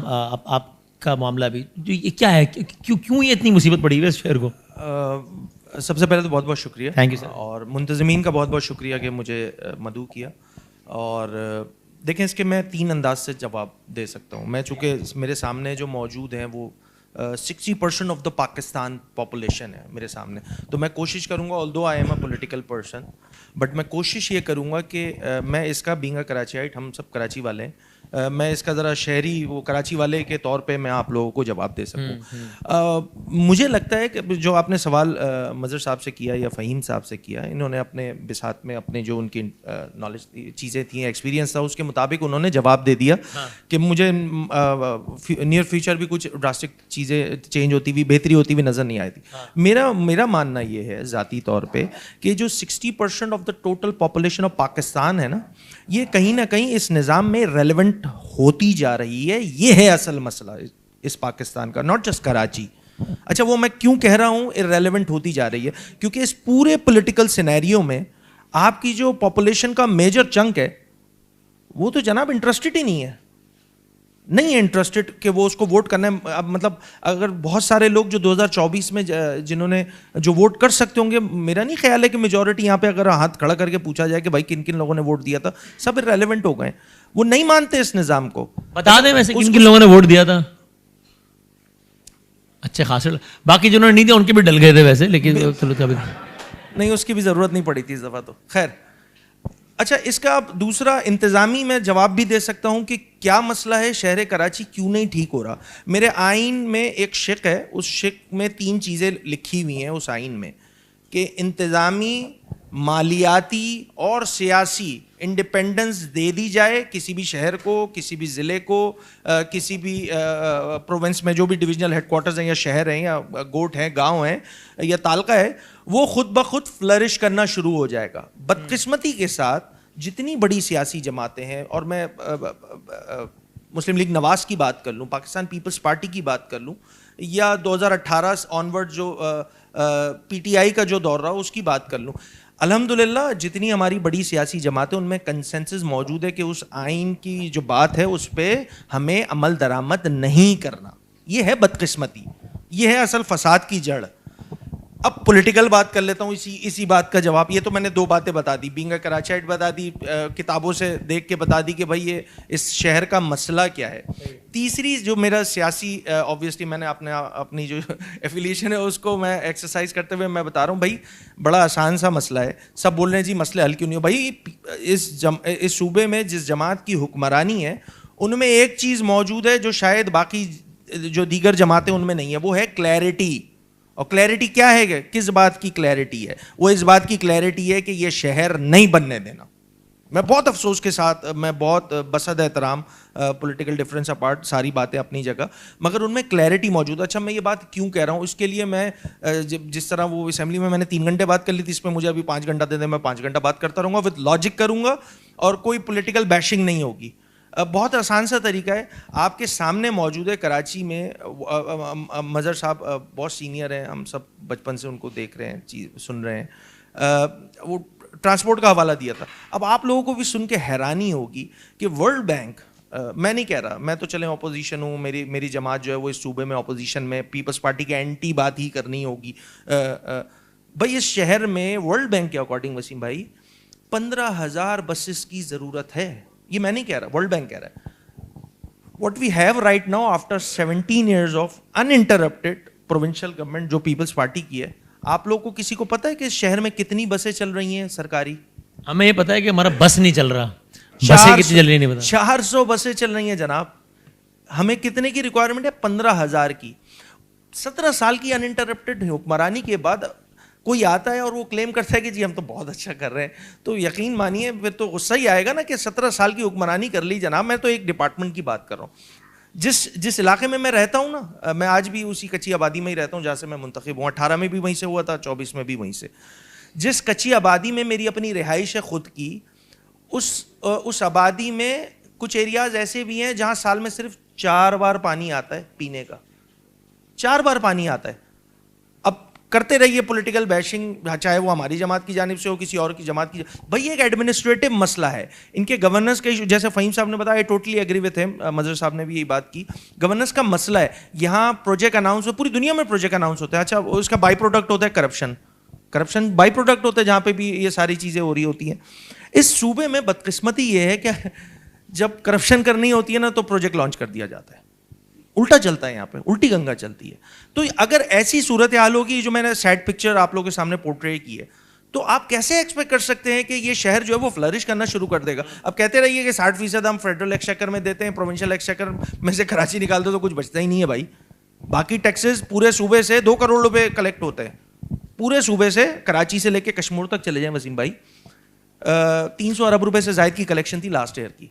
S3: آپ کا معاملہ بھی. یہ کیا ہے, کیوں یہ اتنی مصیبت پڑی ہے اس شہر کو؟
S6: سب سے پہلے تو بہت بہت شکریہ,
S3: تھینک یو سر,
S6: اور منتظمین کا بہت بہت شکریہ کہ مجھے مدعو کیا. اور دیکھیں اس کے میں 3 انداز سے جواب دے سکتا ہوں. میں چونکہ میرے سامنے جو موجود ہیں وہ 60% آف دا پاکستان پاپولیشن ہے میرے سامنے, تو میں کوشش کروں گا, although I am a political person, but میں کوشش یہ کروں گا کہ میں اس کا بینگ اے کراچیائٹ, ہم سب کراچی والے ہیں, میں اس کا ذرا شہری وہ کراچی والے کے طور پہ میں آپ لوگوں کو جواب دے سکوں. مجھے لگتا ہے کہ جو آپ نے سوال مظہر صاحب سے کیا یا فہیم صاحب سے کیا, انہوں نے اپنے بساط میں اپنے جو ان کی نالج چیزیں تھیں, ایکسپیرینس تھا, اس کے مطابق انہوں نے جواب دے دیا کہ مجھے نیئر فیوچر بھی کچھ ڈراسٹک چیزیں چینج ہوتی ہوئی, بہتری ہوتی ہوئی نظر نہیں آئی تھی. میرا ماننا یہ ہے ذاتی طور پہ کہ جو 60% of the total population of Pakistan ہے نا, یہ کہیں نہ کہیں اس نظام میں ریلیونٹ ہوتی جا رہی ہے. یہ ہے اصل مسئلہ اس پاکستان کا, ناٹ جسٹ کراچی. اچھا وہ میں کیوں کہہ رہا ہوں ریلیونٹ ہوتی جا رہی ہے, کیونکہ اس پورے پولیٹیکل سینیریو میں آپ کی جو پاپولیشن کا میجر چنک ہے وہ تو جناب انٹرسٹڈ ہی نہیں ہے انٹرسٹڈ کہ وہ اس کو ووٹ کرنا ہے. اب مطلب اگر بہت سارے لوگ جو 2024 میں جنہوں نے جو ووٹ کر سکتے ہوں گے, میرا نہیں خیال ہے کہ میجورٹی یہاں پہ اگر ہاتھ کھڑا کر کے پوچھا جائے کہ بھائی کن کن لوگوں نے ووٹ دیا تھا, سب ریلیونٹ ہو گئے. وہ نہیں مانتے اس نظام کو.
S3: بتا دیں ویسے کن کن لوگوں نے ووٹ دیا تھا. اچھے خاصے, باقی جنہوں نے نہیں دیا ان کے بھی ڈل گئے تھے ویسے, لیکن نہیں
S6: اس کی بھی ضرورت نہیں پڑی تھی اس دفعہ. تو خیر اچھا اس کا دوسرا انتظامی میں جواب بھی دے سکتا ہوں کہ کیا مسئلہ ہے شہر کراچی کیوں نہیں ٹھیک ہو رہا. میرے آئین میں ایک شق ہے, اس شق میں 3 چیزیں لکھی ہوئی ہیں اس آئین میں کہ انتظامی, مالیاتی اور سیاسی انڈیپینڈنس دے دی جائے کسی بھی شہر کو, کسی بھی ضلع کو, کسی بھی پروونس میں جو بھی ڈویژنل ہیڈ کوارٹرز ہیں یا شہر ہیں یا گوٹ ہیں, گاؤں ہیں یا تعلقہ ہے, وہ خود بخود فلرش کرنا شروع ہو جائے گا. بدقسمتی کے ساتھ جتنی بڑی سیاسی جماعتیں ہیں, اور میں مسلم لیگ نواز کی بات کر لوں, پاکستان پیپلز پارٹی کی بات کر لوں, یا 2018 آنورڈ جو پی ٹی آئی کا جو دور رہا اس کی بات کر لوں, الحمدللہ جتنی ہماری بڑی سیاسی جماعتیں ان میں کنسنسس موجود ہے کہ اس آئین کی جو بات ہے اس پہ ہمیں عمل درآمد نہیں کرنا. یہ ہے بدقسمتی, یہ ہے اصل فساد کی جڑ. اب پولیٹیکل بات کر لیتا ہوں اسی بات کا جواب. یہ تو میں نے 2 باتیں بتا دی, بینگ اے کراچائٹ بتا دی, کتابوں سے دیکھ کے بتا دی کہ بھائی یہ اس شہر کا مسئلہ کیا ہے. تیسری جو میرا سیاسی آبویسلی میں نے اپنی جو ایفیلیشن ہے اس کو میں ایکسرسائز کرتے ہوئے میں بتا رہا ہوں بھائی بڑا آسان سا مسئلہ ہے. سب بول رہے ہیں جی مسئلے حل کیوں نہیں ہو. بھائی اس صوبے میں جس جماعت کی حکمرانی ہے ان میں ایک چیز موجود ہے جو شاید باقی جو دیگر جماعتیں ان میں نہیں ہے, وہ ہے کلیئرٹی. اور کلیئرٹی کیا ہے کہ کس بات کی کلیئرٹی ہے؟ وہ اس بات کی کلیئرٹی ہے کہ یہ شہر نہیں بننے دینا. میں بہت افسوس کے ساتھ, میں بہت بصد احترام, پولیٹیکل ڈفرینس اپارٹ, ساری باتیں اپنی جگہ, مگر ان میں کلیئرٹی موجود ہے. اچھا میں یہ بات کیوں کہہ رہا ہوں, اس کے لیے میں جس طرح وہ اسمبلی میں نے 3 گھنٹے بات کر لی تھی, اس پہ مجھے ابھی 5 گھنٹہ دے دیں, میں 5 گھنٹہ بات کرتا رہوں گا, وتھ لاجک کروں گا اور کوئی پولیٹیکل بیشنگ نہیں ہوگی. بہت آسان سا طریقہ ہے, آپ کے سامنے موجود ہے کراچی میں. مظہر صاحب بہت سینئر ہیں, ہم سب بچپن سے ان کو دیکھ رہے ہیں, سن رہے ہیں. وہ ٹرانسپورٹ کا حوالہ دیا تھا. اب آپ لوگوں کو بھی سن کے حیرانی ہوگی کہ ورلڈ بینک, میں نہیں کہہ رہا, میں تو چلیں اپوزیشن ہوں, میری جماعت جو ہے وہ اس صوبے میں اپوزیشن میں, پیپلز پارٹی کے اینٹی بات ہی کرنی ہوگی. بھائی اس شہر میں ورلڈ بینک کے اکارڈنگ وسیم بھائی 15,000 بسز کی ضرورت ہے. یہ میں نہیں کہہ رہا, ورلڈ بینک کہہ رہا ہے. What we have right now after 17 years of interrupted provincial government جو پیپلز پارٹی کی ہے, آپ لوگ کو کسی کو پتہ ہے کہ اس شہر میں کتنی بسیں چل رہی ہیں سرکاری؟
S3: ہمیں یہ پتا ہے کہ ہمارا بس نہیں چل رہا, بسیں کتنی چل رہی نہیں پتا.
S6: 400 بسیں چل رہی ہیں جناب. ہمیں کتنے کی ریکوائرمنٹ ہے؟ 15,000 کی. 17 سال کی انٹرپٹیڈ حکمرانی کے بعد کوئی آتا ہے اور وہ کلیم کرتا ہے کہ جی ہم تو بہت اچھا کر رہے ہیں, تو یقین مانیے پھر تو غصہ ہی آئے گا نا کہ 17 سال کی حکمرانی کر لی جناب. میں تو ایک ڈپارٹمنٹ کی بات کر رہا ہوں. جس علاقے میں رہتا ہوں نا, میں آج بھی اسی کچی آبادی میں ہی رہتا ہوں جہاں سے میں منتخب ہوں. 18 میں بھی وہیں سے ہوا تھا, 24 میں بھی وہیں سے. جس کچی آبادی میں میری اپنی رہائش ہے خود کی, اس آبادی میں کچھ ایریاز ایسے بھی ہیں جہاں سال میں صرف 4 بار پانی آتا ہے پینے کا. 4 بار پانی آتا ہے. اب کرتے رہیے پولیٹیکل بیشنگ, چاہے وہ ہماری جماعت کی جانب سے ہو, کسی اور کی جماعت کی. بھائی ایک ایڈمنسٹریٹو مسئلہ ہے, ان کے گورننس کے, جیسے فہیم صاحب نے بتایا, ٹوٹلی ایگری وتھ ہم, مظہر صاحب نے بھی یہی بات کی, گورننس کا مسئلہ ہے. یہاں پروجیکٹ اناؤنس ہو, پوری دنیا میں پروجیکٹ اناؤنس ہوتا ہے. اچھا اس کا بائی پروڈکٹ ہوتا ہے کرپشن بائی پروڈکٹ ہوتا ہے, جہاں پہ بھی یہ ساری چیزیں ہو رہی ہوتی ہیں. اس صوبے میں بدقسمتی یہ ہے کہ جب کرپشن کرنی ہوتی ہے نا تو پروجیکٹ لانچ کر دیا جاتا ہے. الٹا چلتا ہے, یہاں پہ الٹی گنگا چلتی ہے. تو اگر ایسی صورتحال ہوگی جو میں نے سیڈ پکچر آپ لوگوں کے سامنے پورٹریٹ کی ہے, تو آپ کیسے ایکسپیکٹ کر سکتے ہیں کہ یہ شہر جو ہے وہ فلرش کرنا شروع کر دے گا؟ اب کہتے رہیے کہ 60% ہم فیڈرل ایکسچیکر میں دیتے ہیں, پروونشل ایکسچیکر میں سے کراچی نکال دو تو کچھ بچتا ہی نہیں ہے بھائی. باقی ٹیکسز پورے صوبے سے 2 کروڑ روپے کلیکٹ ہوتے ہیں, پورے صوبے سے, کراچی سے لے کے کشمیر تک چلے جائیں وسیم بھائی. 300 ارب روپے سے زائد کی کلیکشن تھی لاسٹ ایئر کی.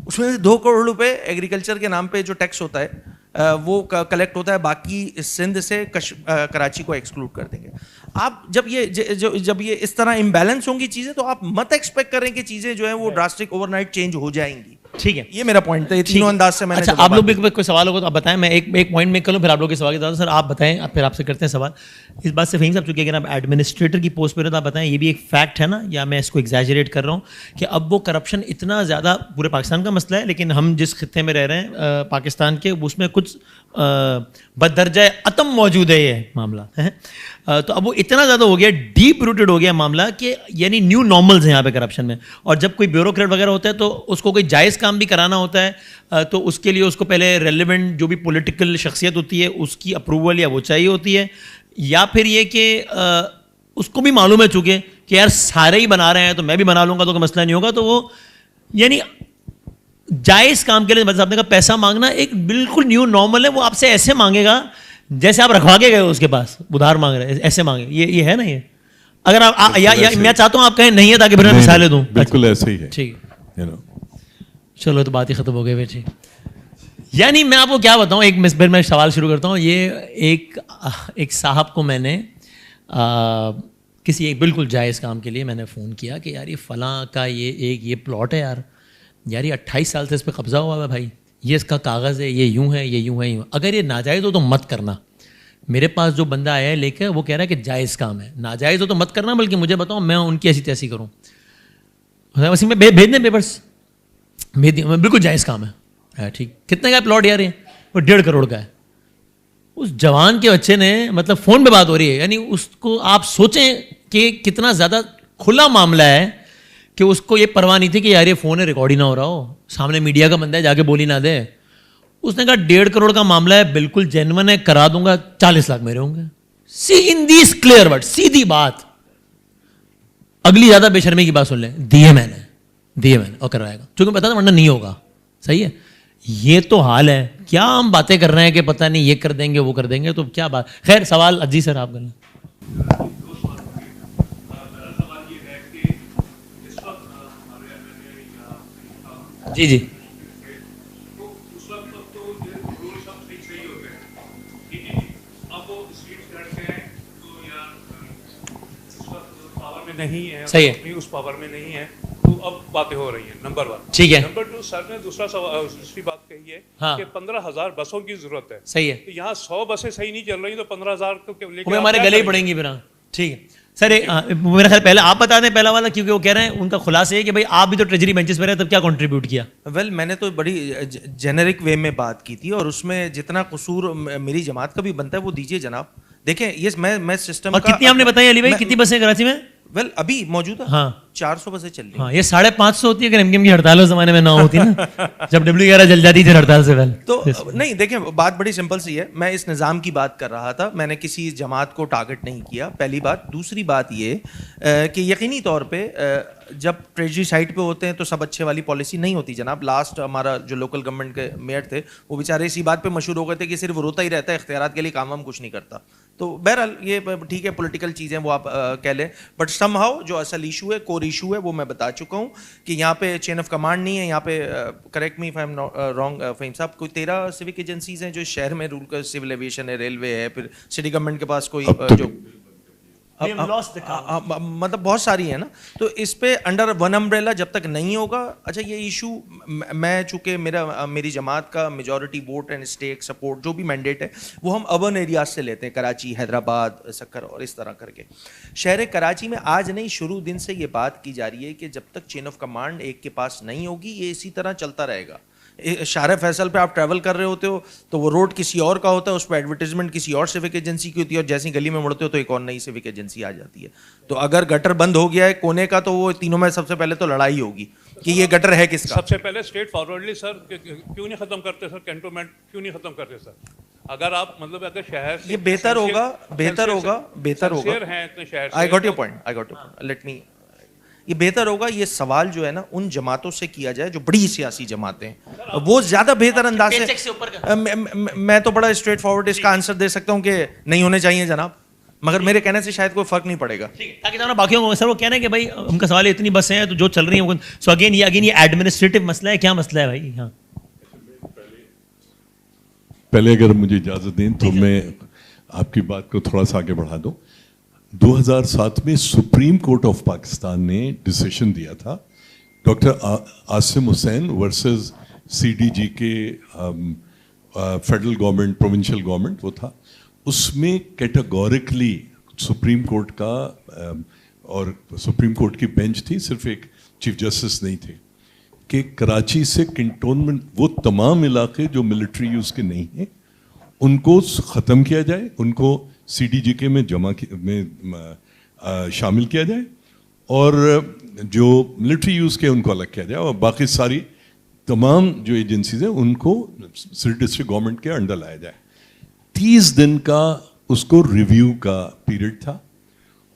S6: اس میں 2 کروڑ روپے ایگریکلچر کے نام پہ جو ٹیکس ہوتا ہے وہ کلیکٹ ہوتا ہے, باقی سندھ سے کراچی کو ایکسکلوڈ کر دیں گے. آپ جب یہ اس طرح امبیلنس ہوں گی چیزیں, تو آپ مت ایکسپیکٹ کریں کہ چیزیں جو ہیں وہ ڈراسٹک اوور نائٹ چینج ہو جائیں گی.
S3: ٹھیک ہے,
S6: یہ میرا پوائنٹ تھا. یہ تینوں انداز سے میں نے.
S3: اچھا آپ لوگ بھی کوئی سوال ہوگا تو آپ بتائیں, میں ایک پوائنٹ میک کر لوں, پھر آپ لوگ کے سوال کے ساتھ سر آپ بتائیں, پھر آپ سے کرتے ہیں سوال. اس بات سے فہیم صاحب چونکہ اگر آپ ایڈمنسٹریٹر کی پوسٹ پہ رہے تو آپ بتائیں, یہ بھی ایک فیکٹ ہے نا, یا میں اس کو ایگزیجریٹ کر رہا ہوں کہ اب وہ کرپشن اتنا زیادہ پورے پاکستان کا مسئلہ ہے, لیکن ہم جس خطے میں رہ رہے ہیں پاکستان کے, اس میں کچھ بدرجہ اتم موجود ہے یہ معاملہ ہے. تو اب وہ اتنا زیادہ ہو گیا, ڈیپ روٹڈ ہو گیا معاملہ کہ یعنی نیو نارملز ہیں یہاں پہ کرپشن میں. اور جب کوئی بیوروکریٹ وغیرہ ہوتا ہے تو اس کو کوئی جائز کام بھی کرانا ہوتا ہے, تو اس کے لیے اس کو پہلے ریلیونٹ جو بھی پولیٹیکل شخصیت ہوتی ہے اس کی اپروول یا وہ چاہیے ہوتی ہے, یا پھر یہ کہ اس کو بھی معلوم ہے چونکہ کہ یار سارے ہی بنا رہے ہیں تو میں بھی بنا لوں گا تو کوئی مسئلہ نہیں ہوگا, تو وہ یعنی جائز کام کے لیے مطلب آپ نے کہا پیسہ مانگنا ایک بالکل نیو نارمل ہے. وہ آپ سے ایسے مانگے گا جیسے آپ رکھوا کے گئے اس کے پاس ادھار مانگ رہے ہیں, ایسے مانگے. یہ ہے نا, یہ اگر آپ یا میں چاہتا ہوں آپ کہیں نہیں ہے تاکہ پھر میں مثالیں دوں.
S5: بالکل ایسے ہی ہے.
S3: ٹھیک ہے, چلو تو بات ہی ختم ہو گئی. ٹھیک, یعنی میں آپ کو کیا بتاؤں, ایک پھر میں سوال شروع کرتا ہوں. یہ ایک صاحب کو میں نے کسی ایک بالکل جائز کام کے لیے میں نے فون کیا کہ یار یہ فلاں کا یہ پلاٹ ہے یار یہ 28 سال سے اس پہ قبضہ ہوا ہے بھائی, یہ اس کا کاغذ ہے, یہ یوں ہے, یہ یوں ہے, یوں. اگر یہ ناجائز ہو تو مت کرنا. میرے پاس جو بندہ آیا ہے لے کے وہ کہہ رہا ہے کہ جائز کام ہے, ناجائز ہو تو مت کرنا, بلکہ مجھے بتاؤ میں ان کی ایسی تیسی کروں. وسیم میں بھیج دیں پیپرس, بھیج دیں, بالکل جائز کام ہے. ٹھیک, کتنے کا پلاٹ یار ہے؟ وہ 1.5 کروڑ کا ہے. اس جوان کے بچے نے مطلب فون پہ بات ہو رہی ہے, یعنی اس کو آپ سوچیں کہ کتنا زیادہ کھلا معاملہ ہے کہ اس کو یہ پرواہ نہیں تھی کہ یار یہ فون ہے ریکارڈ ہی نہ ہو رہا ہو, سامنے میڈیا کا بندہ ہے جا کے بولی نہ دے. اس نے کہا 1.5 کروڑ کا معاملہ ہے, بالکل جینون ہے, کرا دوں گا, 40 لاکھ میرے ہوں گے. ان دیس کلیئر ورڈ, سیدھی بات. اگلی زیادہ بے شرمی کی بات سن لیں, دیے میں نے اور کروائے گا, چونکہ پتا تھا ورنہ نہیں ہوگا. صحیح ہے, یہ تو حال ہے. کیا ہم باتیں کر رہے ہیں کہ پتہ نہیں یہ کر دیں گے وہ کر دیں گے, تو کیا بات. خیر سوال جی سر آپ کر لیں. جی جی
S7: نہیں ہے,
S3: صحیح ہے,
S7: اس پاور میں نہیں ہے, تو اب باتیں ہو رہی ہیں. نمبر 1.
S3: ٹھیک ہے.
S7: نمبر 2, سر نے دوسری بات کہی ہے کہ 15,000 بسوں کی ضرورت ہے.
S3: صحیح ہے.
S7: یہاں 100 بسیں صحیح نہیں چل رہی تو 15,000 کو
S3: ہمارے گلے ہی پڑیں گی پھر. ٹھیک ہے سر, میرا خیال پہلے آپ بتا دیں پہلا والا, کیونکہ وہ کہہ رہے ہیں ان کا خلاصہ ہے کہ بھائی آپ بھی تو ٹریجری بینچز پہ رہے, تب کیا کنٹریبیوٹ کیا.
S6: ویل میں نے تو بڑی جینرک وے میں بات کی تھی, اور اس میں جتنا قصور میری جماعت کا بھی بنتا ہے وہ دیجیے جناب. دیکھیں یہ میں سسٹم کا
S3: کتنی آپ نے بتائی علی بھائی, کتنی بسیں کراچی میں؟
S6: ویل ابھی موجود ہے.
S3: ہاں
S6: 400 بسیں چل رہی ہیں.
S3: ہاں, یہ 550 ہوتی ہے اگر ایم کی ہڑتال اس زمانے میں نہ ہوتی نا, جب W11 جل جاتی تھی ہڑتال سے.
S6: تو نہیں دیکھیں بات بڑی سمپل سی ہے, میں اس نظام کی بات کر رہا تھا, میں نے کسی جماعت کو ٹارگٹ نہیں کیا, پہلی بات. دوسری بات یہ کہ یقینی طور پہ جب ٹریجری سائٹ پہ ہوتے ہیں تو سب اچھے والی پالیسی نہیں ہوتی جناب. لاسٹ ہمارا جو لوکل گورنمنٹ کے میئر تھے وہ بیچارے اسی بات پہ مشہور ہو گئے تھے کہ صرف روتا ہی رہتا ہے, اختیارات کے لیے کام ہم کچھ نہیں کرتا. تو بہرحال یہ ٹھیک ہے, پولیٹیکل چیزیں وہ آپ کہہ لیں, بٹ سم ہاؤ جو اصل ایشو ہے, کور ایشو ہے, وہ میں بتا چکا ہوں کہ یہاں پہ چین آف کمانڈ نہیں ہے. یہاں پہ correct me if I am wrong Faheem صاحب, کوئی 13 سیوک ایجنسیز ہیں جو شہر میں رول کر, سول ایویشن ہے, ریلوے ہے, پھر سٹی گورنمنٹ کے پاس کوئی جو مطلب بہت ساری ہیں نا. تو اس پہ انڈر ون امبریلا جب تک نہیں ہوگا. اچھا یہ ایشو میں چونکہ میری جماعت کا majority vote and stack support جو بھی مینڈیٹ ہے وہ ہم اربن ایریاز سے لیتے ہیں, کراچی, حیدرآباد, سکر اور اس طرح کر کے. شہر کراچی میں آج نہیں شروع دن سے یہ بات کی جا رہی ہے کہ جب تک چین آف کمانڈ ایک کے پاس نہیں ہوگی یہ اسی طرح چلتا رہے گا. شارع فیصل پہ آپ ٹریول کر رہے ہوتے ہو تو وہ روڈ کسی اور کا ہوتا ہے, اس پہ ایڈورٹیزمنٹ کسی اور سیوک ایجنسی کی ہوتی ہے, اور جیسی گلی میں مڑتے ہو تو ایک اور نئی سیوک ایجنسی آ جاتی ہے. تو اگر گٹر بند ہو گیا ہے کونے کا تو وہ تینوں میں سب سے پہلے تو لڑائی ہوگی کہ یہ گٹر ہے کس کا.
S7: سب سے پہلے اسٹریٹ فارورڈلی سر کیوں نہیں ختم کرتے سر, کینٹونمنٹ کیوں نہیں ختم کرتے سر. اگر آپ مطلب اگر شہر
S6: یہ بہتر ہوگا. I got your point, let me, یہ بہتر ہوگا. یہ سوال جو ہے نا ان جماعتوں سے کیا جائے جو بڑی سیاسی جماعتیں ہیں, وہ زیادہ بہتر انداز سے. میں تو بڑا اسٹریٹ فارورڈ اس کا آنسر دے سکتا ہوں کہ نہیں ہونے چاہیے جناب, مگر میرے کہنے سے شاید کوئی فرق نہیں پڑے گا.
S3: تاکہ باقیوں کو سر وہ کہنا ہے کہ بھائی ان کا سوال اتنی بسیں ہیں تو جو چل رہی ہیں, سو اگین یہ ایڈمنسٹریٹو مسئلہ ہے. کیا مسئلہ ہے بھائی؟ ہاں
S5: پہلے اگر مجھے اجازت دیں تو میں آپ کی بات کو تھوڑا سا آگے بڑھا دوں. 2007 میں سپریم کورٹ آف پاکستان نے ڈیسیشن دیا تھا, ڈاکٹر عاصم حسین ورسز CDG کے فیڈرل گورنمنٹ, پروونشل گورنمنٹ وہ تھا. اس میں کیٹاگورکلی سپریم کورٹ کا اور سپریم کورٹ کی بینچ تھی, صرف ایک چیف جسٹس نہیں تھے, کہ کراچی سے کنٹونمنٹ وہ تمام علاقے جو ملٹری یوز کے نہیں ہیں ان کو ختم کیا جائے, ان کو CDG میں میں شامل کیا جائے, اور جو ملٹری یوز کے ان کو الگ کیا جائے, اور باقی ساری تمام جو ایجنسیز ہیں ان کو ڈسٹرکٹ گورنمنٹ کے انڈر لایا جائے. 30 دن کا اس کو ریویو کا پیریڈ تھا.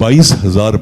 S5: 22,000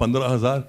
S5: 15,000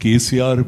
S5: KCR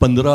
S5: 15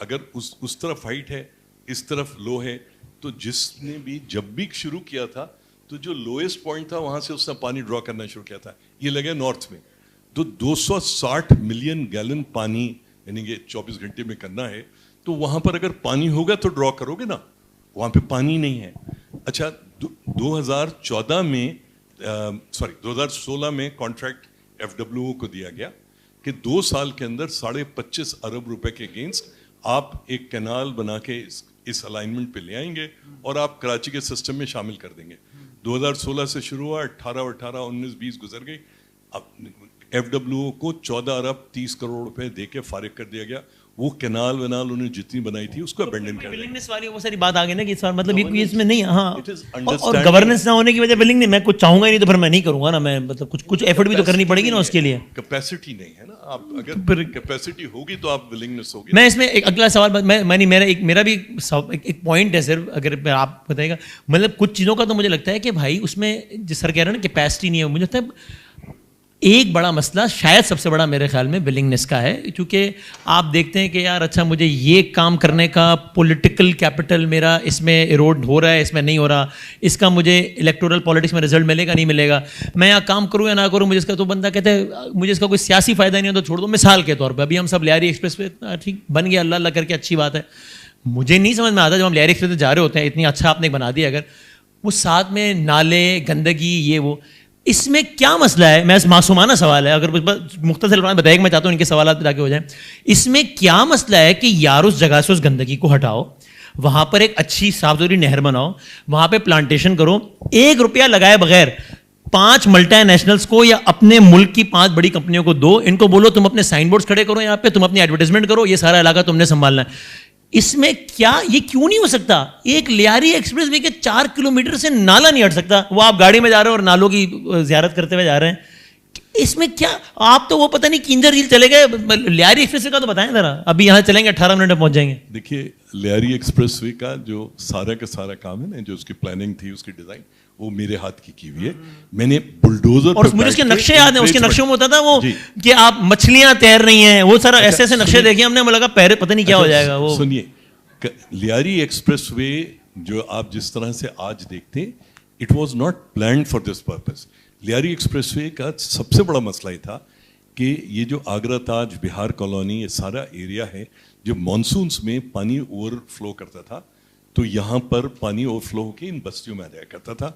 S5: اگر اس طرف ہائٹ ہے, اس طرف لو ہے, تو جس نے بھی جب بھی شروع کیا تھا تو جو لوئسٹ پوائنٹ تھا وہاں سے اس نے پانی ڈرا کرنا شروع کیا تھا. یہ لگے نارتھ میں تو 260 ملین گیلن پانی یعنی کہ 24 گھنٹے میں کرنا ہے, تو وہاں پر اگر پانی ہوگا تو ڈرا کرو گے نا, وہاں پہ پانی نہیں ہے. اچھا 2014 میں 2016 میں کانٹریکٹ FWO کو دیا گیا کہ 2 سال کے اندر 25.5 ارب روپے کے اگینسٹ آپ ایک کینال بنا کے اس الائنمنٹ پہ لے آئیں گے اور آپ کراچی کے سسٹم میں شامل کر دیں گے. 2016 سے شروع ہوا, 18 19 20 گزر گئی. FWO کو 14 ارب 30 کروڑ روپے دے کے فارغ کر دیا گیا. وہ کینال ونال انہوں نے جتنی بنائی تھی اس کو ابینڈن کر دیا.
S3: ولنگنس والی وہ ساری بات آ گئی نا کہ اس بار مطلب یہ اس میں نہیں, ہاں, اور گورننس نہ ہونے کی وجہ ولنگ نہیں, میں کچھ چاہوں گا نہیں تو پھر میں نہیں کروں گا نا, میں مطلب کچھ ایفرٹ بھی تو کرنی پڑے گی نا اس کے لیے.
S5: کیپیسٹی نہیں ہے نا, آپ اگر کیپیسٹی ہوگی تو آپ ولنگنس ہوگی.
S3: میں اس میں ایک اگلا سوال میرا بھی ایک پوائنٹ ہے صرف, اگر آپ بتائیے گا, مطلب کچھ چیزوں کا تو مجھے لگتا ہے کہ بھائی اس میں جس سر کہہ رہے ہیں نا کیپیسٹی نہیں ہے, مجھے لگتا ہے ایک بڑا مسئلہ شاید سب سے بڑا میرے خیال میں ولنگنس کا ہے, کیونکہ آپ دیکھتے ہیں کہ یار اچھا مجھے یہ کام کرنے کا پولیٹیکل کیپٹل میرا اس میں ایروڈ ہو رہا ہے, اس میں نہیں ہو رہا, اس کا مجھے الیکٹورل پالیٹکس میں رزلٹ ملے گا نہیں ملے گا, میں یہاں کام کروں یا نہ کروں مجھے اس کا, تو بندہ کہتا ہے مجھے اس کا کوئی سیاسی فائدہ نہیں ہو تو چھوڑ دو. مثال کے طور پہ ابھی ہم سب لیاری ایکسپریس پہ ٹھیک بن گیا, اللہ اللہ کر کے اچھی بات ہے, مجھے نہیں سمجھ میں آتا جب ہم لیاری ایکسپریس پہ جا رہے ہوتے ہیں, اتنی اچھا آپ نے بنا دیا, اگر وہ ساتھ میں نالے گندگی یہ وہ, اس میں کیا مسئلہ ہے؟ میں معصومانہ سوال ہے, اگر مختصر بتائے کہ میں چاہتا ہوں ان کے سوالات تاکہ ہو جائیں. اس میں کیا مسئلہ ہے کہ یار اس جگہ سے اس گندگی کو ہٹاؤ, وہاں پر ایک اچھی صاف ستھری نہر بناؤ, وہاں پہ پلانٹیشن کرو, 1 روپیہ لگائے بغیر 5 ملٹی نیشنلز کو یا اپنے ملک کی 5 بڑی کمپنیوں کو دو, ان کو بولو تم اپنے سائن بورڈز کھڑے کرو یہاں پہ, تم اپنی ایڈورٹائزمنٹ کرو, یہ سارا علاقہ تم نے سنبھالنا ہے. اس میں کیا یہ کیوں نہیں ہو سکتا؟ ایک لیاری ایکسپریس وے کے 4 کلومیٹر سے نالا نہیں ہٹ سکتا, وہ آپ گاڑی میں جا رہے ہیں اور نالوں کی زیارت کرتے ہوئے جا رہے ہیں, اس میں کیا آپ تو وہ پتہ نہیں کنجر ریل چلے گئے, لیاری ایکسپریس وے کا تو بتائیں ذرا, ابھی یہاں چلیں گے 18 منٹ میں پہنچ جائیں گے.
S5: دیکھیے لیاری ایکسپریس وے کا جو سارا کا سارا کام ہے نا, جو اس کی پلاننگ تھی, اس کی ڈیزائن, وہ میرے ہاتھ کی ہوئی ہے. میں نے بلڈوزر,
S3: اور مجھے اس کے نقشے یاد ہیں, اس کے نقشوں میں ہوتا تھا وہ کہ آپ مچھلیاں تیر رہی ہیں, وہ سارا ایسے ایسے نقشے دیکھے ہم نے, ہمیں لگا پہرے پتہ نہیں کیا ہو جائے گا. وہ
S5: سنیے, لیاری ایکسپریس وے جو آپ جس طرح سے آج دیکھتے ہیں, it was not planned for this purpose. Lyari expressway کا سب سے بڑا مسئلہ یہ تھا کہ یہ جو آگرہ تاج, بہار کالونی, یہ سارا ایریا ہے جو مانسونس میں پانی اوور فلو کرتا تھا, تو یہاں پر پانی اوور فلو ہو کے ان بستیوں میں آ جایا کرتا تھا.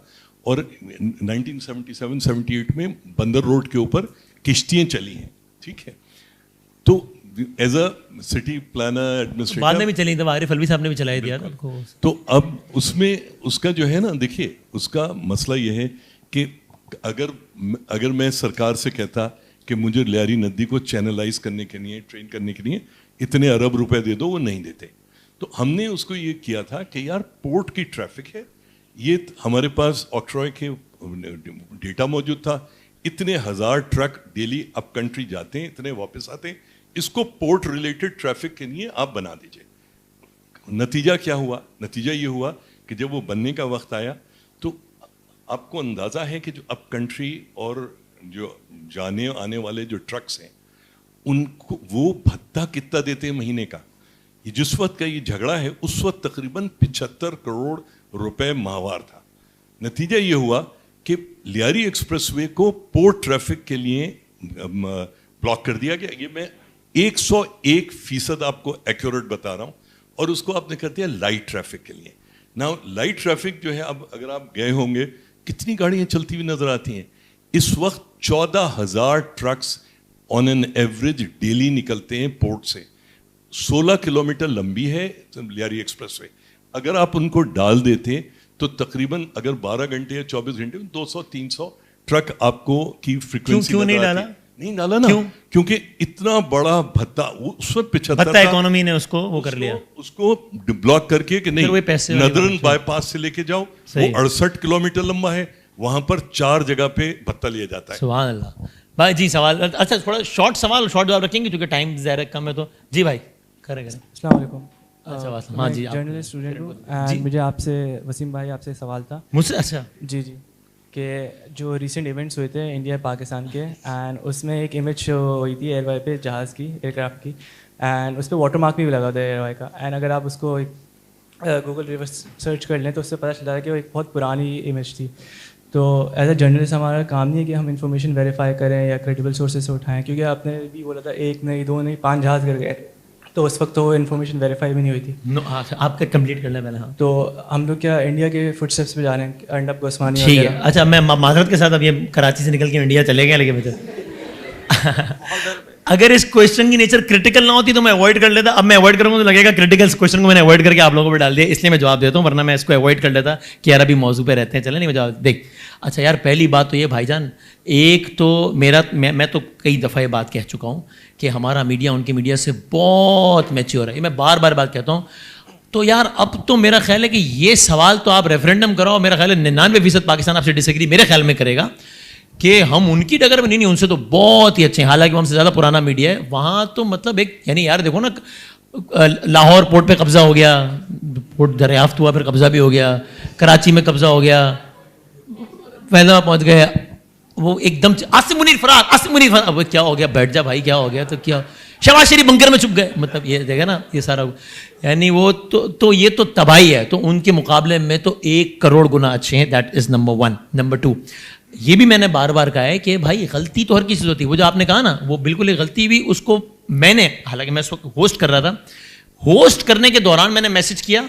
S5: اور 1977-78 میں بندر روڈ کے اوپر کشتیاں چلی ہیں, ٹھیک ہے, تو as a city planner administrator
S3: بعد میں بھی چلی, تب عارف الوی صاحب نے بھی چلائی دیا تھا.
S5: تو اب اس میں اس کا جو ہے نا, دیکھیے اس کا مسئلہ یہ ہے کہ اگر میں سرکار سے کہتا کہ مجھے لیاری ندی کو چینلائز کرنے کے لیے, ٹرین کرنے کے لیے اتنے ارب روپے دے دو, وہ نہیں دیتے. تو ہم نے اس کو یہ کیا تھا کہ یار پورٹ کی ٹریفک ہے, یہ ہمارے پاس آکٹرائے کے ڈیٹا موجود تھا, اتنے 1000 ٹرک ڈیلی اپ کنٹری جاتے ہیں, اتنے واپس آتے ہیں, اس کو پورٹ ریلیٹڈ ٹریفک کے لیے آپ بنا دیجئے. نتیجہ کیا ہوا؟ نتیجہ یہ ہوا کہ جب وہ بننے کا وقت آیا تو آپ کو اندازہ ہے کہ جو اپ کنٹری اور جو جانے آنے والے جو ٹرکس ہیں ان کو وہ بھتہ کتنا دیتے ہیں مہینے کا. یہ جس وقت کا یہ جھگڑا ہے اس وقت تقریباً 75 کروڑ روپے ماہوار تھا. نتیجہ یہ ہوا کہ لیاری ایکسپریس وے کو پورٹ ٹریفک کے لیے بلاک کر دیا گیا. یہ میں 101% آپ کو ایکوریٹ بتا رہا ہوں, اور اس کو آپ نے کر دیا لائٹ ٹریفک کے لیے. نا لائٹ ٹریفک جو ہے, اب اگر آپ گئے ہوں گے کتنی گاڑیاں چلتی ہوئی نظر آتی ہیں. اس وقت 14,000 trucks on an average daily نکلتے ہیں پورٹ سے. 16 کلومیٹر لمبی ہے لیاری ایکسپریس وے. اگر آپ ان کو ڈال دیتے تو تقریباً اگر 12 گھنٹے یا 24 گھنٹے میں 200-300 ٹرک آپ کو کی فریکوینسی.
S3: کیوں نہیں ڈالا؟
S5: نہیں ڈالا نا, کیونکہ اتنا بڑا بھتہ اس وقت 75
S3: اکانومی نے اس کو وہ کر لیا,
S5: اس کو بلاک کر کے کہ نہیں ندرن بائی پاس سے لے کے جاؤ, وہ 68 کلومیٹر لمبا ہے, وہاں پر 4 جگہ پہ بھتہ لیا جاتا ہے.
S3: سبحان اللہ بھائی. جی سوال, اچھا تھوڑا شارٹ سوال, شارٹ جواب رکھیں گے کیونکہ ٹائم ظاہر کم ہے. تو جی بھائی کریں.
S8: السلام علیکم.
S3: ہاں جی,
S8: جرنلسٹ اسٹوڈنٹ ہوں. مجھے آپ سے, وسیم بھائی آپ سے سوال تھا.
S3: مجھ سے؟ اچھا
S8: جی جی. کہ جو ریسنٹ ایونٹس ہوئے تھے انڈیا پاکستان کے، اینڈ اس میں ایک امیج شو ہوئی تھی ایئر وائی پہ جہاز کی، ایئر کرافٹ کی، اینڈ اس پہ واٹر مارک بھی لگا تھا ایئر وائی کا. اینڈ اگر آپ اس کو گوگل ریورس سرچ کر لیں تو اس سے پتہ چلتا ہے کہ وہ ایک بہت پرانی امیج تھی. تو ایز اے جرنلسٹ ہمارا کام نہیں ہے کہ ہم انفارمیشن ویریفائی کریں یا کریڈیبل سورسز سے اٹھائیں، کیونکہ آپ نے بھی بولا تھا 1 نہیں 2 نہیں 5 جہاز کر گئے، تو اس وقت تو وہ انفارمیشن ویریفائی بھی نہیں ہوئی تھی.
S3: آپ کا کمپلیٹ کر لیں پہلے. ہاں،
S8: تو ہم لوگ کیا انڈیا کے فٹ اسٹیپس پہ جا رہے ہیں، ارنب گوسوانی
S3: ٹھیک ہے. اچھا، میں معذرت کے ساتھ اب یہ کراچی سے نکل کے انڈیا چلے گئے، لیکن اگر اس کوشچن کی نیچر کریٹیکل نہ ہوتی تو میں اوائڈ کر لیتا. اب میں اوائڈ کروں گا تو لگے گا کریٹیکل کوشچن کو میں نے اوائڈ کر کے آپ لوگوں پہ ڈال دیا، اس لیے میں جواب دیتا ہوں، ورنہ میں اس کو اوائڈ کر لیتا کہ یار ابھی موضوع پہ رہتے ہیں. چلے نہیں میں جواب دیکھ. اچھا یار، پہلی بات تو یہ بھائی جان، ایک تو میں تو کئی دفعہ یہ بات کہہ چکا ہوں کہ ہمارا میڈیا ان کے میڈیا سے بہت میچیور ہے. یہ میں بار بار بات کہتا ہوں. تو یار اب تو میرا خیال ہے کہ یہ سوال تو آپ ریفرینڈم کراؤ، میرا خیال ہے 99% پاکستان آپ سے ڈس ایگری میرے خیال میں کرے گا کہ ہم ان کی ڈگر میں نہیں، ان سے تو بہت ہی اچھے ہیں، حالانکہ ہم سے زیادہ پرانا میڈیا ہے. وہاں تو مطلب ایک یعنی یار دیکھو نا، لاہور پورٹ پہ قبضہ ہو گیا، پورٹ دریافت ہوا، پھر قبضہ بھی ہو گیا، کراچی میں قبضہ ہو گیا، فیض آباد پہنچ گئے، وہ ایک دم عاصم منیر فرار، اب کیا ہو گیا، بیٹھ جا بھائی، کیا ہو گیا، تو کیا شہباز شریف بنکر میں چھپ گئے. مطلب یہ دیکھا نا، یہ سارا یعنی وہ تو یہ تو تباہی ہے. تو ان کے مقابلے میں تو 1 کروڑ گنا اچھے ہیں. That is number 1. نمبر 2، یہ بھی میں نے بار بار کہا ہے کہ بھائی غلطی تو ہر کسی سے ہوتی ہے. وہ جو آپ نے کہا نا، وہ بالکل ایک غلطی بھی اس کو میں نے، حالانکہ میں اس وقت ہوسٹ کر رہا تھا، ہوسٹ کرنے کے دوران میں نے میسج کیا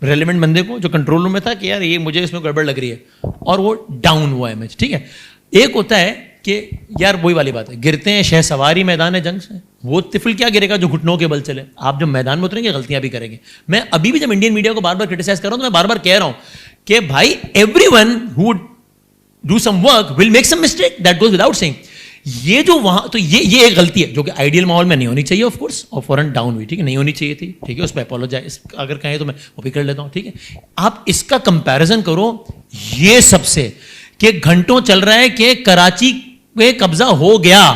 S3: ریلیونٹ بندے کو جو کنٹرول روم میں تھا کہ یار یہ مجھے اس میں گڑبڑ لگ رہی ہے، اور وہ ڈاؤن ہوا امیج. ٹھیک ہے، ایک ہوتا ہے کہ یار وہی والی بات ہے، گرتے ہیں شہ سواری میدان جنگ سے، وہ طفل کیا گرے گا جو گھٹنوں کے بل چلے. آپ جب میدان میں اتریں گے غلطیاں بھی کریں گے. میں ابھی بھی جب انڈین میڈیا کو بار بار کرٹیسائز کر رہا ہوں تو میں بار بار کہہ رہا ہوں کہ بھائی every one who do some work will make some mistake, that goes without saying. یہ جو وہاں تو یہ ایک غلطی ہے جو کہ آئیڈیل ماحول میں نہیں ہونی چاہیے آف کورس، اور فوراً ڈاؤن ہوئی. ٹھیک ہے، نہیں ہونی چاہیے تھی. ٹھیک ہے، اس پہ اپولوجائز اگر کہیں تو میں وہ بھی کر لیتا ہوں. ٹھیک ہے، آپ اس کا کمپیریزن کرو یہ سب سے کہ گھنٹوں چل رہا ہے کہ کراچی پہ قبضہ ہو گیا،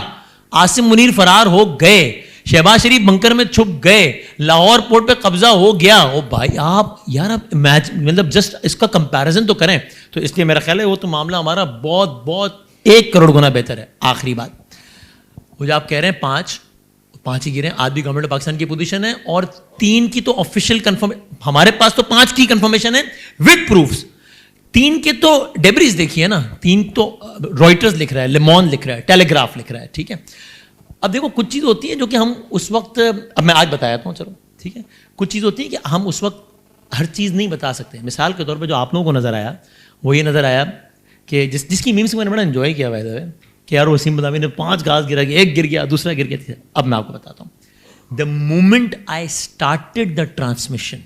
S3: عاصم منیر فرار ہو گئے، شہباز شریف بنکر میں چھپ گئے، لاہور پورٹ پہ قبضہ ہو گیا. او بھائی آپ یار آپ مطلب جسٹ اس کا کمپیریزن تو کریں. تو اس لیے میرا خیال ہے وہ تو معاملہ ہمارا بہت بہت 1 کروڑ گنا بہتر ہے. آخری بات، وہ جو آپ کہہ رہے ہیں 5 ہی گرے، آج بھی گورنمنٹ آف پاکستان کی پوزیشن ہے، اور 3 کی تو آفیشیل کنفرم، ہمارے پاس تو 5 کی کنفرمیشن ہے ود پروفس. 3 کے تو ڈیبریز دیکھیے نا، 3 تو رائٹرز لکھ رہا ہے، لیمون لکھ رہا ہے، ٹیلیگراف لکھ رہا ہے. ٹھیک ہے، اب دیکھو کچھ چیز ہوتی ہے جو کہ ہم اس وقت، اب میں آج بتایا ہوں چلو ٹھیک ہے، کچھ چیز ہوتی ہے کہ ہم اس وقت ہر چیز نہیں بتا سکتے. مثال کے طور پہ جو آپ لوگوں کو نظر آیا وہ یہ نظر آیا کہ جس کی میمس میں نے بڑا انجوائے کیا ہوا ہے کہ یار وسیم بداوی نے 5 گھاس گرا گیا، 1 گر گیا، دوسرا گر گیا. اب میں آپ کو بتاتا ہوں، the moment I started the transmission,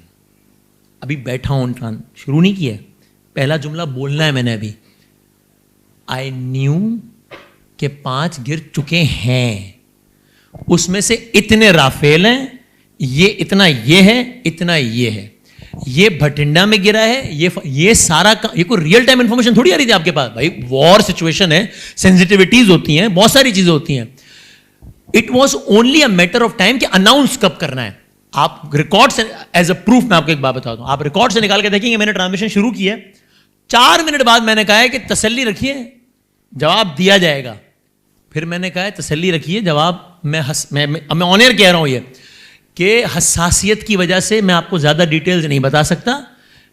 S3: ابھی بیٹھا ہوں، شروع نہیں کیا، پہلا جملہ بولنا ہے میں نے ابھی، آئی نیو کہ 5 گر چکے ہیں، اس میں سے اتنے رافیل ہیں، یہ اتنا یہ ہے، اتنا یہ ہے، یہ بھٹنڈا میں گرا ہے، یہ سارا یہ کوئی ریئل ٹائم انفارمیشن تھوڑی آ رہی تھی آپ کے پاس. بھائی وار سچویشن ہے، سینسٹیوٹیز ہوتی ہیں، بہت ساری چیزیں ہوتی ہیں. It was only a matter of time کہ اناؤنس کب کرنا ہے. آپ ریکارڈ سے ایز اے پروف میں آپ کو ایک بات بتاتا ہوں، آپ ریکارڈ سے نکال کے دیکھیں گے میں نے ٹرانسمیشن شروع کی ہے، 4 منٹ بعد میں نے کہا ہے کہ تسلی رکھیے جواب دیا جائے گا. پھر میں نے کہا ہے تسلی رکھیے جواب، میں آن ایئر کہہ رہا ہوں یہ کہ حساسیت کی وجہ سے میں آپ کو زیادہ ڈیٹیلز نہیں بتا سکتا،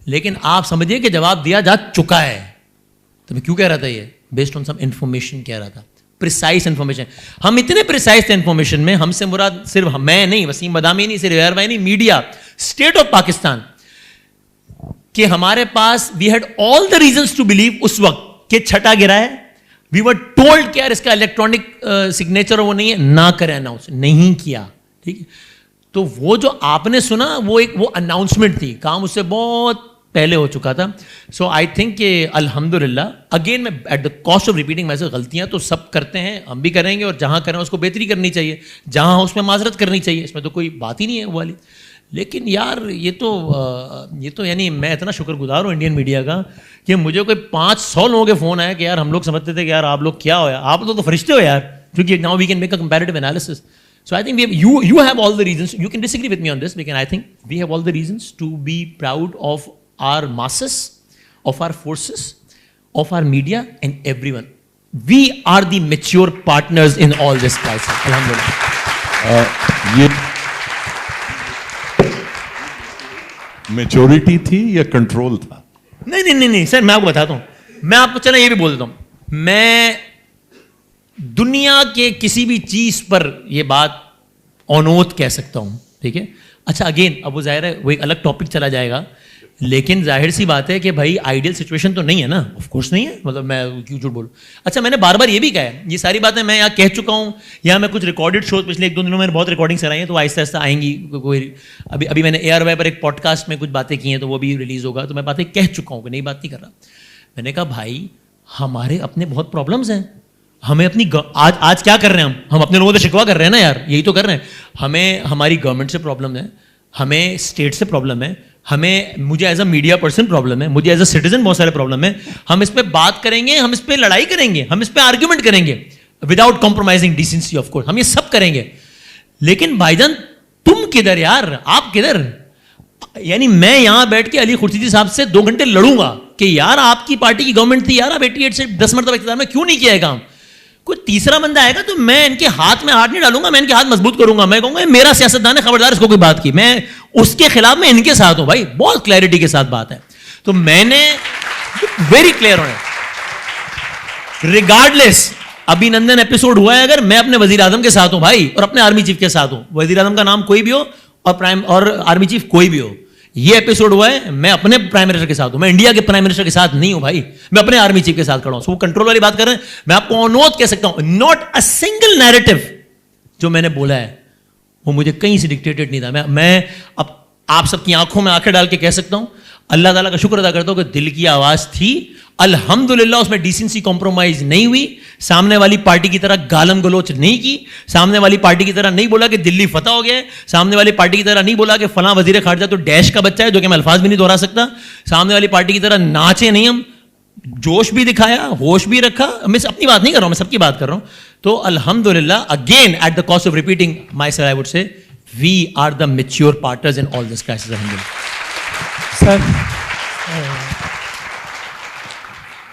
S3: لیکن آپ سمجھیے کہ جواب دیا جا چکا ہے. تو میں کیوں کہہ رہا تھا یہ؟ بیسڈ آن سم انفارمیشن کہہ رہا تھا، پریسائز انفارمیشن. ہم اتنے پریسائز تھے انفارمیشن میں، ہم سے مراد صرف میں نہیں، وسیم بدامی نہیں، صرف ایئر وائی نہیں، میڈیا، اسٹیٹ آف پاکستان، کہ ہمارے پاس we had all the reasons to believe اس وقت کہ چھٹا گرا ہے. وی ور ٹولڈ کہ یار اس کا الیکٹرانک سگنیچر وہ نہیں ہے، نہ کریں اناؤنس، نہیں کیا. ٹھیک ہے، تو وہ جو آپ نے سنا وہ اناؤنسمنٹ تھی، کام اس سے بہت پہلے ہو چکا تھا. سو آئی تھنک کہ الحمدللہ، اگین میں at the cost of repeating ویسے غلطیاں تو سب کرتے ہیں، ہم بھی کریں گے، اور جہاں کریں اس کو بہتری کرنی چاہیے، جہاں اس میں معذرت کرنی چاہیے، اس میں تو کوئی بات ہی نہیں ہے وہ والی. لیکن یار یہ تو یعنی میں اتنا شکر گزار ہوں انڈین میڈیا کا کہ مجھے کوئی 500 لوگوں کے فون آئے کہ یار ہم لوگ سمجھتے تھے کہ یار آپ لوگ کیا ہو، آپ لوگ تو فرشتے ہو یار، کیونکہ now we can make a comparative analysis. So I think you have all the reasons. You can disagree with me on this, because I think we have all the reasons to be proud of our masses, of our forces, of our media and everyone. We are the mature partners in all this crisis. Alhamdulillah.
S5: یہ میچورٹی تھی یا کنٹرول تھا؟
S3: نہیں سر، میں آپ کو بتاتا ہوں. میں آپ کو چلیں یہ بھی بول دیتا ہوں، میں دنیا کے کسی بھی چیز پر یہ بات اونوت کہہ سکتا ہوں، ٹھیک ہے. اچھا اگین اب وہ ظاہر ہے وہ ایک الگ ٹاپک چلا جائے گا، لیکن ظاہر سی بات ہے کہ بھائی آئیڈیل سچویشن تو نہیں ہے نا، آف کورس نہیں ہے، مطلب میں کیوں جھوٹ بولوں. اچھا میں نے بار بار یہ بھی کہا ہے، یہ ساری باتیں میں یہاں کہہ چکا ہوں، یہاں میں کچھ ریکارڈڈ شوز پچھلے 1-2 دنوں میں بہت ریکارڈنگس کرائی ہیں، تو آہستہ آہستہ آئیں گی. کوئی ابھی میں نے اے آر وائی پر ایک پوڈ کاسٹ میں کچھ باتیں کی ہیں تو وہ بھی ریلیز ہوگا، تو میں باتیں کہہ چکا ہوں کہ نئی بات نہیں کر رہا. میں نے کہا بھائی ہمارے اپنے بہت پرابلمس ہیں، ہمیں اپنی آج کیا کر رہے ہیں، ہم اپنے لوگوں سے شکوا کر رہے ہیں نا یار، یہی تو کر رہے ہیں. ہمیں ہماری گورنمنٹ سے پرابلم ہے، ہمیں اسٹیٹ سے پرابلم ہے، مجھے as a media person problem ہے، مجھے ایز اے سٹیزن بہت سارے پرابلم ہے. ہم اس پہ بات کریں گے، ہم اس پہ لڑائی کریں گے، ہم اس پہ آرگیومنٹ کریں گے without compromising decency of course, ہم یہ سب کریں گے. لیکن بھائی جان تم کدھر یار، آپ کدھر؟ یعنی میں یہاں بیٹھ کے علی خورشیدی صاحب سے 2 گھنٹے لڑوں گا کہ یار آپ کی پارٹی کی گورنمنٹ تھی یار، آپ 88 سے 10 مرتبہ اقتدار میں کیوں نہیں کیا ہے کام. کوئی تیسرا بندہ آئے گا تو میں ان کے ہاتھ میں ہاتھ نہیں ڈالوں گا، میں ان کے ہاتھ مضبوط کروں گا، میں کہوں گا میرا سیاستدان ہے، خبردار اس کو کوئی بات کی، میں اس کے خلاف میں ان کے ساتھ ہوں. بھائی بہت کلیئرٹی کے ساتھ بات ہے، تو میں نے ویری کلیئر ہونا ریگارڈلیس. ابھی نندن ایپیسوڈ ہوا ہے، اگر میں اپنے وزیر اعظم کے ساتھ ہوں بھائی، اور اپنے آرمی چیف کے ساتھ ہوں، وزیر اعظم کا نام کوئی بھی ہو اور آرمی چیف کوئی بھی ہو. یہ ایپیسوڈ ہوا ہے، میں اپنے پرائم منسٹر کے ساتھ ہوں، میں انڈیا کے پرائم منسٹر کے ساتھ نہیں ہوں بھائی، میں اپنے آرمی چیف کے ساتھ کھڑا ہوں. سو وہ کنٹرول والی بات کر رہے ہیں، میں آپ کو اونوت کہہ سکتا ہوں، ناٹ اے سنگل نیریٹو جو میں نے بولا ہے وہ مجھے کہیں سے ڈکٹیٹڈ نہیں تھا. میں اب آپ سب کی آنکھوں میں آنکھیں ڈال کے کہہ سکتا ہوں، اللہ تعالیٰ کا شکر ادا کرتا ہوں کہ دل کی آواز تھی الحمدللہ، اس میں ڈیسنسی کمپرومائز نہیں ہوئی، سامنے والی پارٹی کی طرح گالم گلوچ نہیں کی، سامنے والی پارٹی کی طرح نہیں بولا کہ دلی فتح ہو گیا ہے، سامنے والی پارٹی کی طرح نہیں بولا کہ فلاں وزیر خارجہ تو ڈیش کا بچہ ہے جو کہ میں الفاظ بھی نہیں دہرا سکتا، سامنے والی پارٹی کی طرح ناچے نہیں، ہم جوش بھی دکھایا، ہوش بھی رکھا. میں اپنی بات نہیں کر رہا ہوں، میں سب کی بات کر رہا ہوں. تو الحمدللہ again at the cost of repeating myself I would say we are the mature partners in all this crisis. الحمدللہ.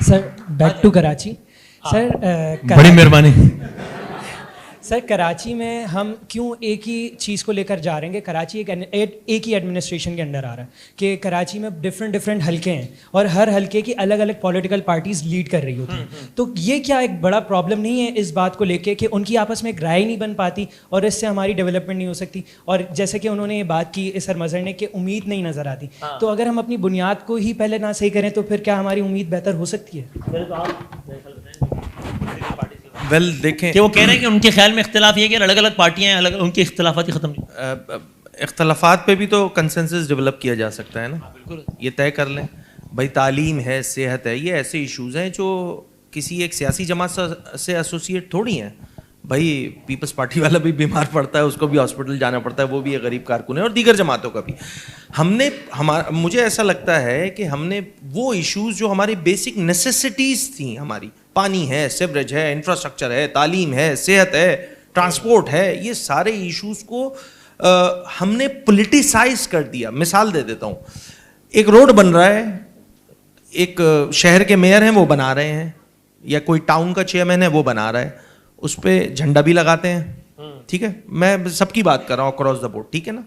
S9: Sir back to Karachi. Sir
S3: بڑی مہربانی.
S9: سر کراچی میں ہم کیوں ایک ہی چیز کو لے کر جا رہے ہیں کہ کراچی ایک ہی ایڈمنسٹریشن کے انڈر آ رہا ہے، کہ کراچی میں ڈفرینٹ حلقے ہیں اور ہر حلقے کی الگ الگ پولیٹیکل پارٹیز لیڈ کر رہی ہوتی ہیں. تو یہ کیا ایک بڑا پرابلم نہیں ہے اس بات کو لے کے کہ ان کی آپس میں ایک رائے نہیں بن پاتی اور اس سے ہماری ڈیولپمنٹ نہیں ہو سکتی؟ اور جیسے کہ انہوں نے یہ بات کی سر مظہر نے کہ امید نہیں نظر آتی، تو اگر ہم اپنی بنیاد کو ہی پہلے نہ صحیح کریں تو پھر کیا ہماری امید بہتر ہو سکتی ہے؟
S6: ویل دیکھیں
S3: کہ وہ کہہ رہے ہیں کہ ان کے خیال میں اختلاف یہ ہے کہ الگ الگ پارٹیاں ہیں، ان کے اختلافات ہی ختم نہیں.
S6: اختلافات پہ بھی تو کنسنسس ڈیولپ کیا جا سکتا ہے نا. بالکل یہ طے کر لیں بھائی تعلیم ہے، صحت ہے، یہ ایسے ایشوز ہیں جو کسی ایک سیاسی جماعت سے ایسوسیٹ تھوڑی ہیں. بھائی پیپلز پارٹی والا بھی بیمار پڑتا ہے، اس کو بھی ہاسپٹل جانا پڑتا ہے، وہ بھی ایک غریب کارکن ہے، اور دیگر جماعتوں کا بھی. مجھے ایسا لگتا ہے کہ ہم نے وہ ایشوز جو ہماری بیسک نیسیسٹیز تھیں، ہماری پانی ہے، سیوریج ہے، انفراسٹرکچر ہے، تعلیم ہے، صحت ہے، ٹرانسپورٹ ہے، یہ سارے ایشوز کو ہم نے پولیٹیسائز کر دیا. مثال دے دیتا ہوں، ایک روڈ بن رہا ہے، ایک شہر کے میئر ہیں وہ بنا رہے ہیں، یا کوئی ٹاؤن کا چیئرمین ہے وہ بنا رہا ہے، اس پہ جھنڈا بھی لگاتے ہیں، ٹھیک ہے، میں سب کی بات کر رہا ہوں اکراس دا بورڈ، ٹھیک ہے نا،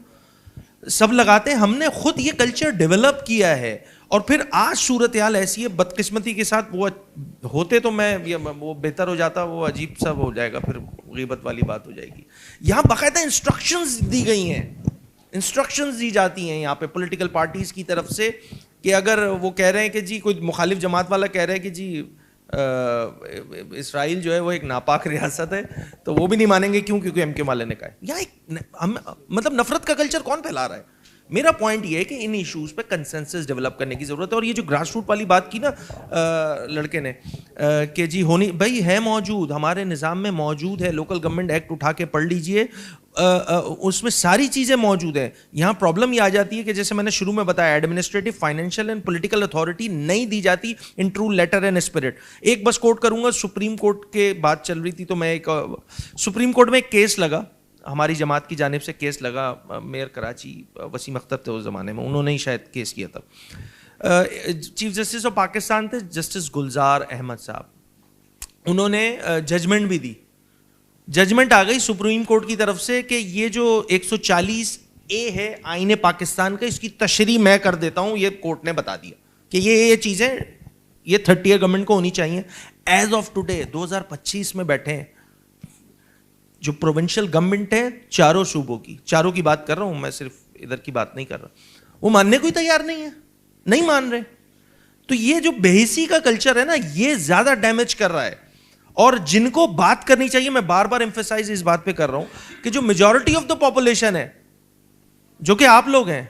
S6: سب لگاتے ہیں. ہم نے خود یہ کلچر ڈیولپ کیا ہے، اور پھر آج صورتحال ایسی ہے بدقسمتی کے ساتھ، وہ ہوتے تو میں وہ بہتر ہو جاتا، وہ عجیب سا ہو جائے گا، پھر غیبت والی بات ہو جائے گی. یہاں باقاعدہ انسٹرکشنز دی گئی ہیں، انسٹرکشنز دی جاتی ہیں یہاں پہ پولیٹیکل پارٹیز کی طرف سے، کہ اگر وہ کہہ رہے ہیں کہ جی کوئی مخالف جماعت والا کہہ رہا ہے کہ جی اسرائیل جو ہے وہ ایک ناپاک ریاست ہے، تو وہ بھی نہیں مانیں گے. کیونکہ ایم کیو والے نے کہا ہے. یہاں ایک مطلب نفرت کا کلچر کون پھیلا رہا ہے؟ میرا پوائنٹ یہ ہے کہ ان ایشوز پہ کنسنسس ڈیولپ کرنے کی ضرورت ہے. اور یہ جو گراس روٹ والی بات کی نا لڑکے نے کہ جی ہونی، بھائی ہے موجود، ہمارے نظام میں موجود ہے، لوکل گورنمنٹ ایکٹ اٹھا کے پڑھ لیجئے، اس میں ساری چیزیں موجود ہیں. یہاں پرابلم یہ آ جاتی ہے کہ جیسے میں نے شروع میں بتایا، administrative, financial and political authority نہیں دی جاتی in true letter and spirit. ایک بس کوٹ کروں گا، سپریم کورٹ کے بات چل رہی تھی تو میں سپریم کورٹ میں ایک کیس لگا، ہماری جماعت کی جانب سے کیس لگا، میئر کراچی وسیم اختر تھے اس زمانے میں، انہوں نے ہی شاید کیس کیا تھا. چیف جسٹس آف پاکستان تھے جسٹس گلزار احمد صاحب, انہوں نے ججمنٹ بھی دی. ججمنٹ آ گئی سپریم کورٹ کی طرف سے کہ یہ جو 140A ہے آئین پاکستان کا, اس کی تشریح میں کر دیتا ہوں, یہ کورٹ نے بتا دیا کہ یہ چیزیں یہ 30 ایئر گورنمنٹ کو ہونی چاہیے. ایز آف ٹوڈے 2025 میں بیٹھے ہیں, جو پروونشل گورنمنٹ ہے چاروں صوبوں کی, چاروں کی بات کر رہا ہوں میں, صرف ادھر کی بات نہیں کر رہا, وہ ماننے کو ہی تیار نہیں ہے, نہیں مان رہے. تو یہ جو بےحسی کا کلچر ہے نا, یہ زیادہ ڈیمیج کر رہا ہے. اور جن کو بات کرنی چاہیے, میں بار بار ایمفیسائز اس بات پہ کر رہا ہوں کہ جو میجورٹی آف دا پاپولیشن ہے, جو کہ آپ لوگ ہیں,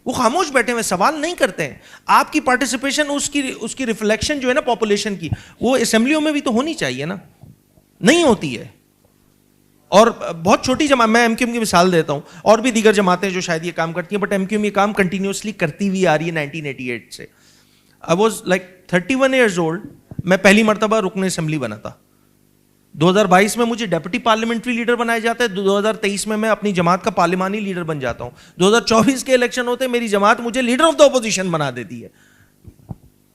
S6: وہ خاموش بیٹھے ہوئے, سوال نہیں کرتے ہیں. آپ کی پارٹیسپیشن, اس کی ریفلیکشن جو ہے نا پاپولیشن کی, وہ اسمبلیوں میں بھی تو ہونی چاہیے نا, نہیں ہوتی ہے. اور بہت چھوٹی جماعت, میں ایم کیو ایم کی مثال دیتا ہوں, اور بھی دیگر جماعتیں جو شاید یہ کام کرتی ہیں, بٹ ایم کیو ایم یہ کام کنٹینیوسلی کرتی ہوئی آ رہی ہے 1988 سے. I was like 31 years old, میں پہلی مرتبہ رکن اسمبلی بنا تھا. 2022 میں مجھے ڈیپٹی پارلیمنٹری لیڈر بنایا جاتا ہے, 2023 میں اپنی جماعت کا پارلیمانی لیڈر بن جاتا ہوں. 2024 کے الیکشن ہوتے ہیں, میری جماعت مجھے لیڈر آف دا اپوزیشن بنا دیتی ہے.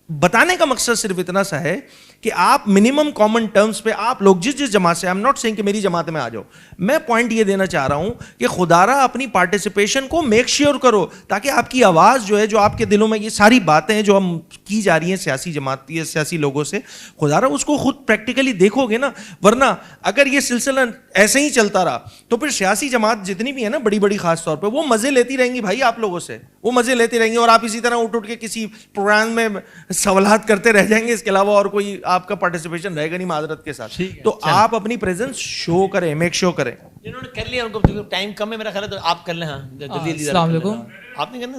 S6: بتانے کا مقصد صرف اتنا سا ہے کہ آپ منیمم کامن ٹرمز پہ آپ لوگ جس جماعت سے, آئی ایم ناٹ سیئنگ کہ میری جماعت میں آ جاؤ, میں پوائنٹ یہ دینا چاہ رہا ہوں کہ خدا را اپنی پارٹیسپیشن کو میک شیور کرو, تاکہ آپ کی آواز جو ہے, جو آپ کے دلوں میں یہ ساری باتیں جو ہم کی جا رہی ہیں سیاسی جماعت, سیاسی لوگوں سے, خدا را اس کو خود پریکٹیکلی دیکھو گے نا. ورنہ اگر یہ سلسلہ ایسے ہی چلتا رہا تو پھر سیاسی جماعت جتنی بھی ہے نا, بڑی بڑی خاص طور پہ, وہ مزے لیتی رہیں گی بھائی آپ لوگوں سے, وہ مزے لیتی رہیں گی, اور آپ اسی طرح اٹھ کے کسی پروگرام میں سوالات کرتے رہ جائیں گے. اس کے علاوہ اور کوئی آپ کا پارٹیسپیشن رہے گا نہیں معذرت کے ساتھ. تو آپ اپنی پریزنس شو کریں, میک شو کریں.
S3: انہوں نے کر لیا, ان کو ٹائم کم ہے میرا خیال ہے, تو آپ کر لیں. ہاں
S10: السلام علیکم.
S3: آپ نے کرنا.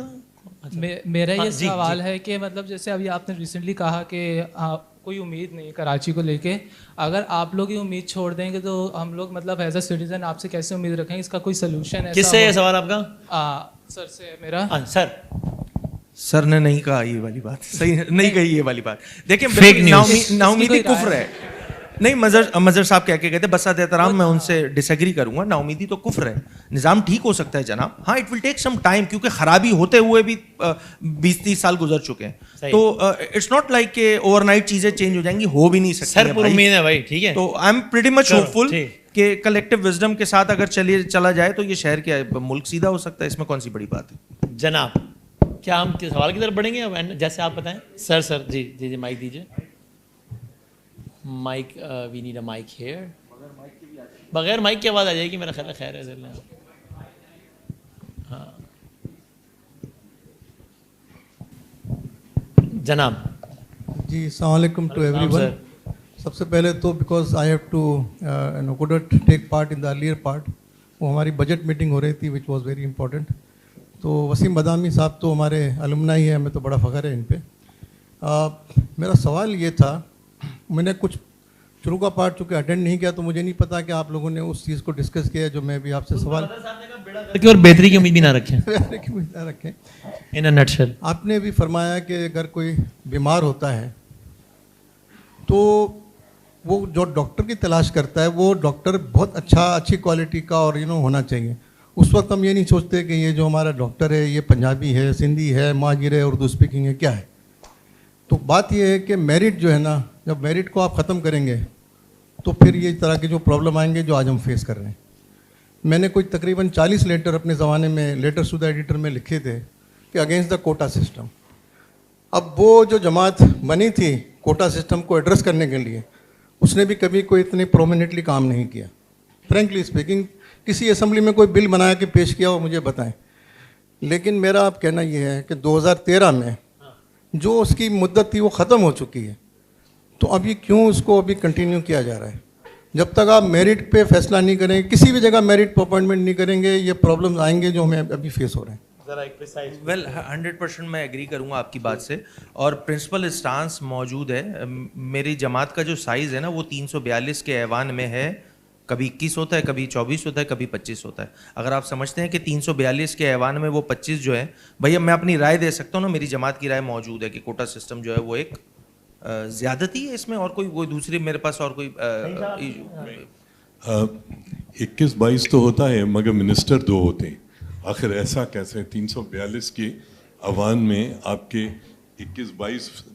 S10: میرا یہ سوال ہے کہ مطلب جیسے ابھی آپ نے ریسنٹلی کہا کہ کوئی امید نہیں کراچی کو لے کے, اگر آپ لوگ یہ امید چھوڑ دیں گے تو ہم لوگ مطلب ایز اے سٹیزن آپ سے کیسے امید رکھیں گے؟ اس کا کوئی سلوشن ہے؟
S3: کس سے یہ سوال آپ کا؟
S10: سر سے میرا.
S6: سر نے نہیں کہا یہ والی بات, صحیح نہیں کہی یہ والی بات. دیکھیں نا امیدی کفر ہے. نہیں, مظہر صاححب کہہ کے گئے تھے, بسات احترام میں ان سے ڈس ایگری کروں گا, نا امیدی تو کفر ہے. نظام ٹھیک ہو سکتا ہے جناب, ہاں it will take some time, کیونکہ خرابی ہوتے ہوئے بھی 20-30 سال گزر چکے ہیں. تو اٹس ناٹ لائک کہ اوور نائٹ چیزیں چینج ہو جائیں گی, ہو بھی نہیں سکتی.
S3: سر پر امید ہے بھائی, ٹھیک ہے.
S6: تو I am pretty much hopeful کہ کلیکٹیو وزڈم کے ساتھ اگر چلا جائے تو یہ شہر کیا ملک سیدھا ہو سکتا ہے, اس میں کون سی بڑی بات ہے.
S3: جناب کیا ہم سوال کی طرف بڑھیں گے جیسے آپ بتائیں؟ سر جی مائک دیجیے. Mic, we need a mic here. بغیر مائک کی آواز آ جائے گی میرا خیال ہے. خیر ہے. ہاں جناب.
S11: جی السلام علیکم ٹو ایوری ون. سب سے پہلے تو because I have to couldn't take part in the earlier part, وہ ہماری بجٹ میٹنگ ہو رہی تھی وچ واز ویری امپورٹنٹ. تو وسیم بدامی صاحب تو ہمارے الومنائی ہیں, ہمیں تو بڑا فخر ہے ان پہ. میرا سوال یہ تھا, میں نے کچھ شروع کا پارٹ چونکہ اٹینڈ نہیں کیا تو مجھے نہیں پتا کہ آپ لوگوں نے اس چیز کو ڈسکس کیا جو میں بھی آپ سے سوال
S3: اور بہتری کی امید بھی نہ رکھیں.
S11: ان اے نٹشل آپ نے بھی فرمایا کہ اگر کوئی بیمار ہوتا ہے تو وہ جو ڈاکٹر کی تلاش کرتا ہے وہ ڈاکٹر بہت اچھی کوالٹی کا اور ہونا چاہیے. اس وقت ہم یہ نہیں سوچتے کہ یہ جو ہمارا ڈاکٹر ہے یہ پنجابی ہے, سندھی ہے, ماہر ہے, اردو اسپیکنگ ہے, کیا ہے. تو بات یہ ہے کہ میرٹ جو ہے نا, جب میرٹ کو آپ ختم کریں گے تو پھر یہ طرح کے جو پرابلم آئیں گے جو آج ہم فیس کر رہے ہیں. میں نے کوئی تقریباً 40 لیٹر اپنے زمانے میں لیٹر شدہ ایڈیٹر میں لکھے تھے کہ اگینسٹ دا کوٹا سسٹم. اب وہ جو جماعت بنی تھی کوٹا سسٹم کو ایڈریس کرنے کے لیے, اس نے بھی کبھی کوئی اتنے پرومیننٹلی کام نہیں کیا. فرینکلی اسپیکنگ, کسی اسمبلی میں کوئی بل بنایا کہ پیش کیا ہو مجھے بتائیں. لیکن میرا اب کہنا یہ ہے کہ 2013 میں جو اس کی مدت تھی وہ ختم ہو چکی ہے, تو ابھی کیوں اس کو ابھی کنٹینیو کیا جا رہا ہے؟ جب تک آپ میرٹ پہ فیصلہ نہیں کریں, کسی بھی جگہ میرٹ پہ اپوائنٹمنٹ نہیں کریں گے, یہ پرابلمز آئیں گے جو ہمیں ابھی فیس ہو رہے ہیں.
S6: ویل 100% میں ایگری کروں گا آپ کی بات سے, اور پرنسپل اسٹانس موجود ہے. میری جماعت کا جو سائز ہے نا وہ 342 کے ایوان میں ہے, کبھی 21 ہوتا ہے, کبھی 24 ہوتا ہے, کبھی 25 ہوتا ہے. اگر آپ سمجھتے ہیں کہ 342 کے ایوان میں وہ 25 جو ہے, بھائی اب میں اپنی رائے دے سکتا ہوں نا, میری جماعت کی رائے موجود ہے کہ کوٹا سسٹم جو ہے وہ ایک زیادتی ہے اس میں, اور کوئی دوسری میرے پاس اور کوئی
S5: 21-22 تو ہوتا ہے مگر منسٹر 2 ہوتے ہیں. آخر ایسا کیسے 342 کے ایوان میں آپ کے 21-22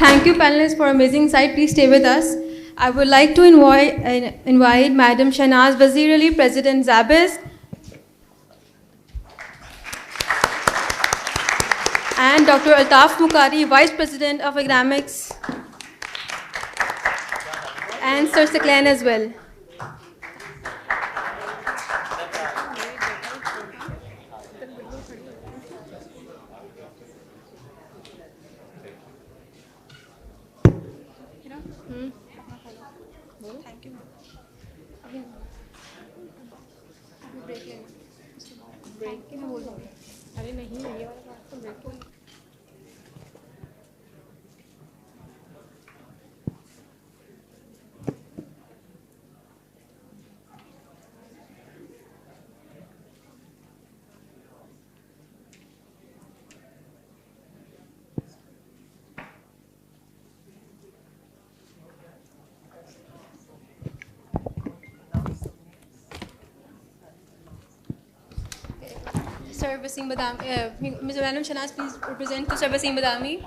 S2: Thank you, panelists, for amazing insight. Please stay with us. I would like to invite Madam Shahnaz Wazir Ali, President Zabis, and Dr. Altaf Mukhari, Vice President of Academics, and Sir Saklan as well.
S1: ارے نہیں یہ والا بات تو بالکل
S2: Sir Wasim Badami, Mr. Random Shanaz, please represent to Sir Wasim Badami.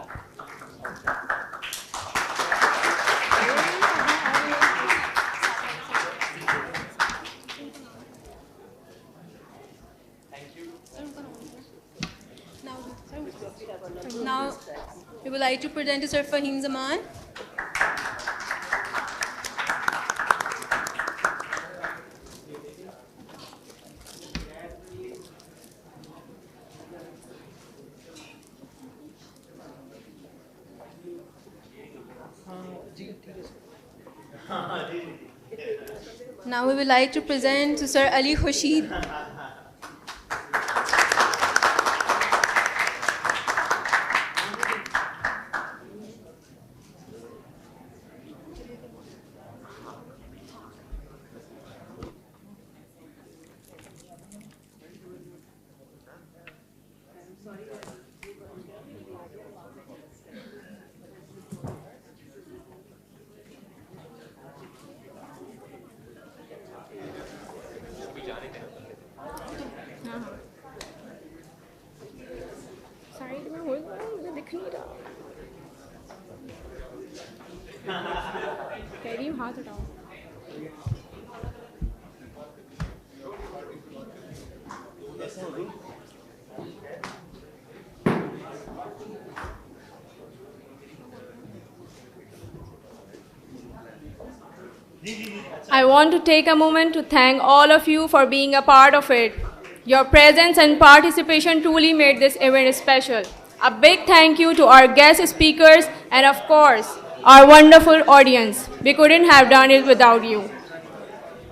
S2: Now, we would like to present to Sir Fahim Zaman. Now we would like to present to Sir Ali Khurshid.
S1: Side میں ہو گیا مجھے دکھ نہیں رہا کہہ رہی ہوں ہاتھ ہٹاؤ I want to take a moment to thank all of you for being a part of it. Your presence and participation truly made this event special. A big thank you to our guest speakers and of course, our wonderful audience. We couldn't have done it without you.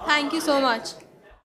S2: Thank you so much.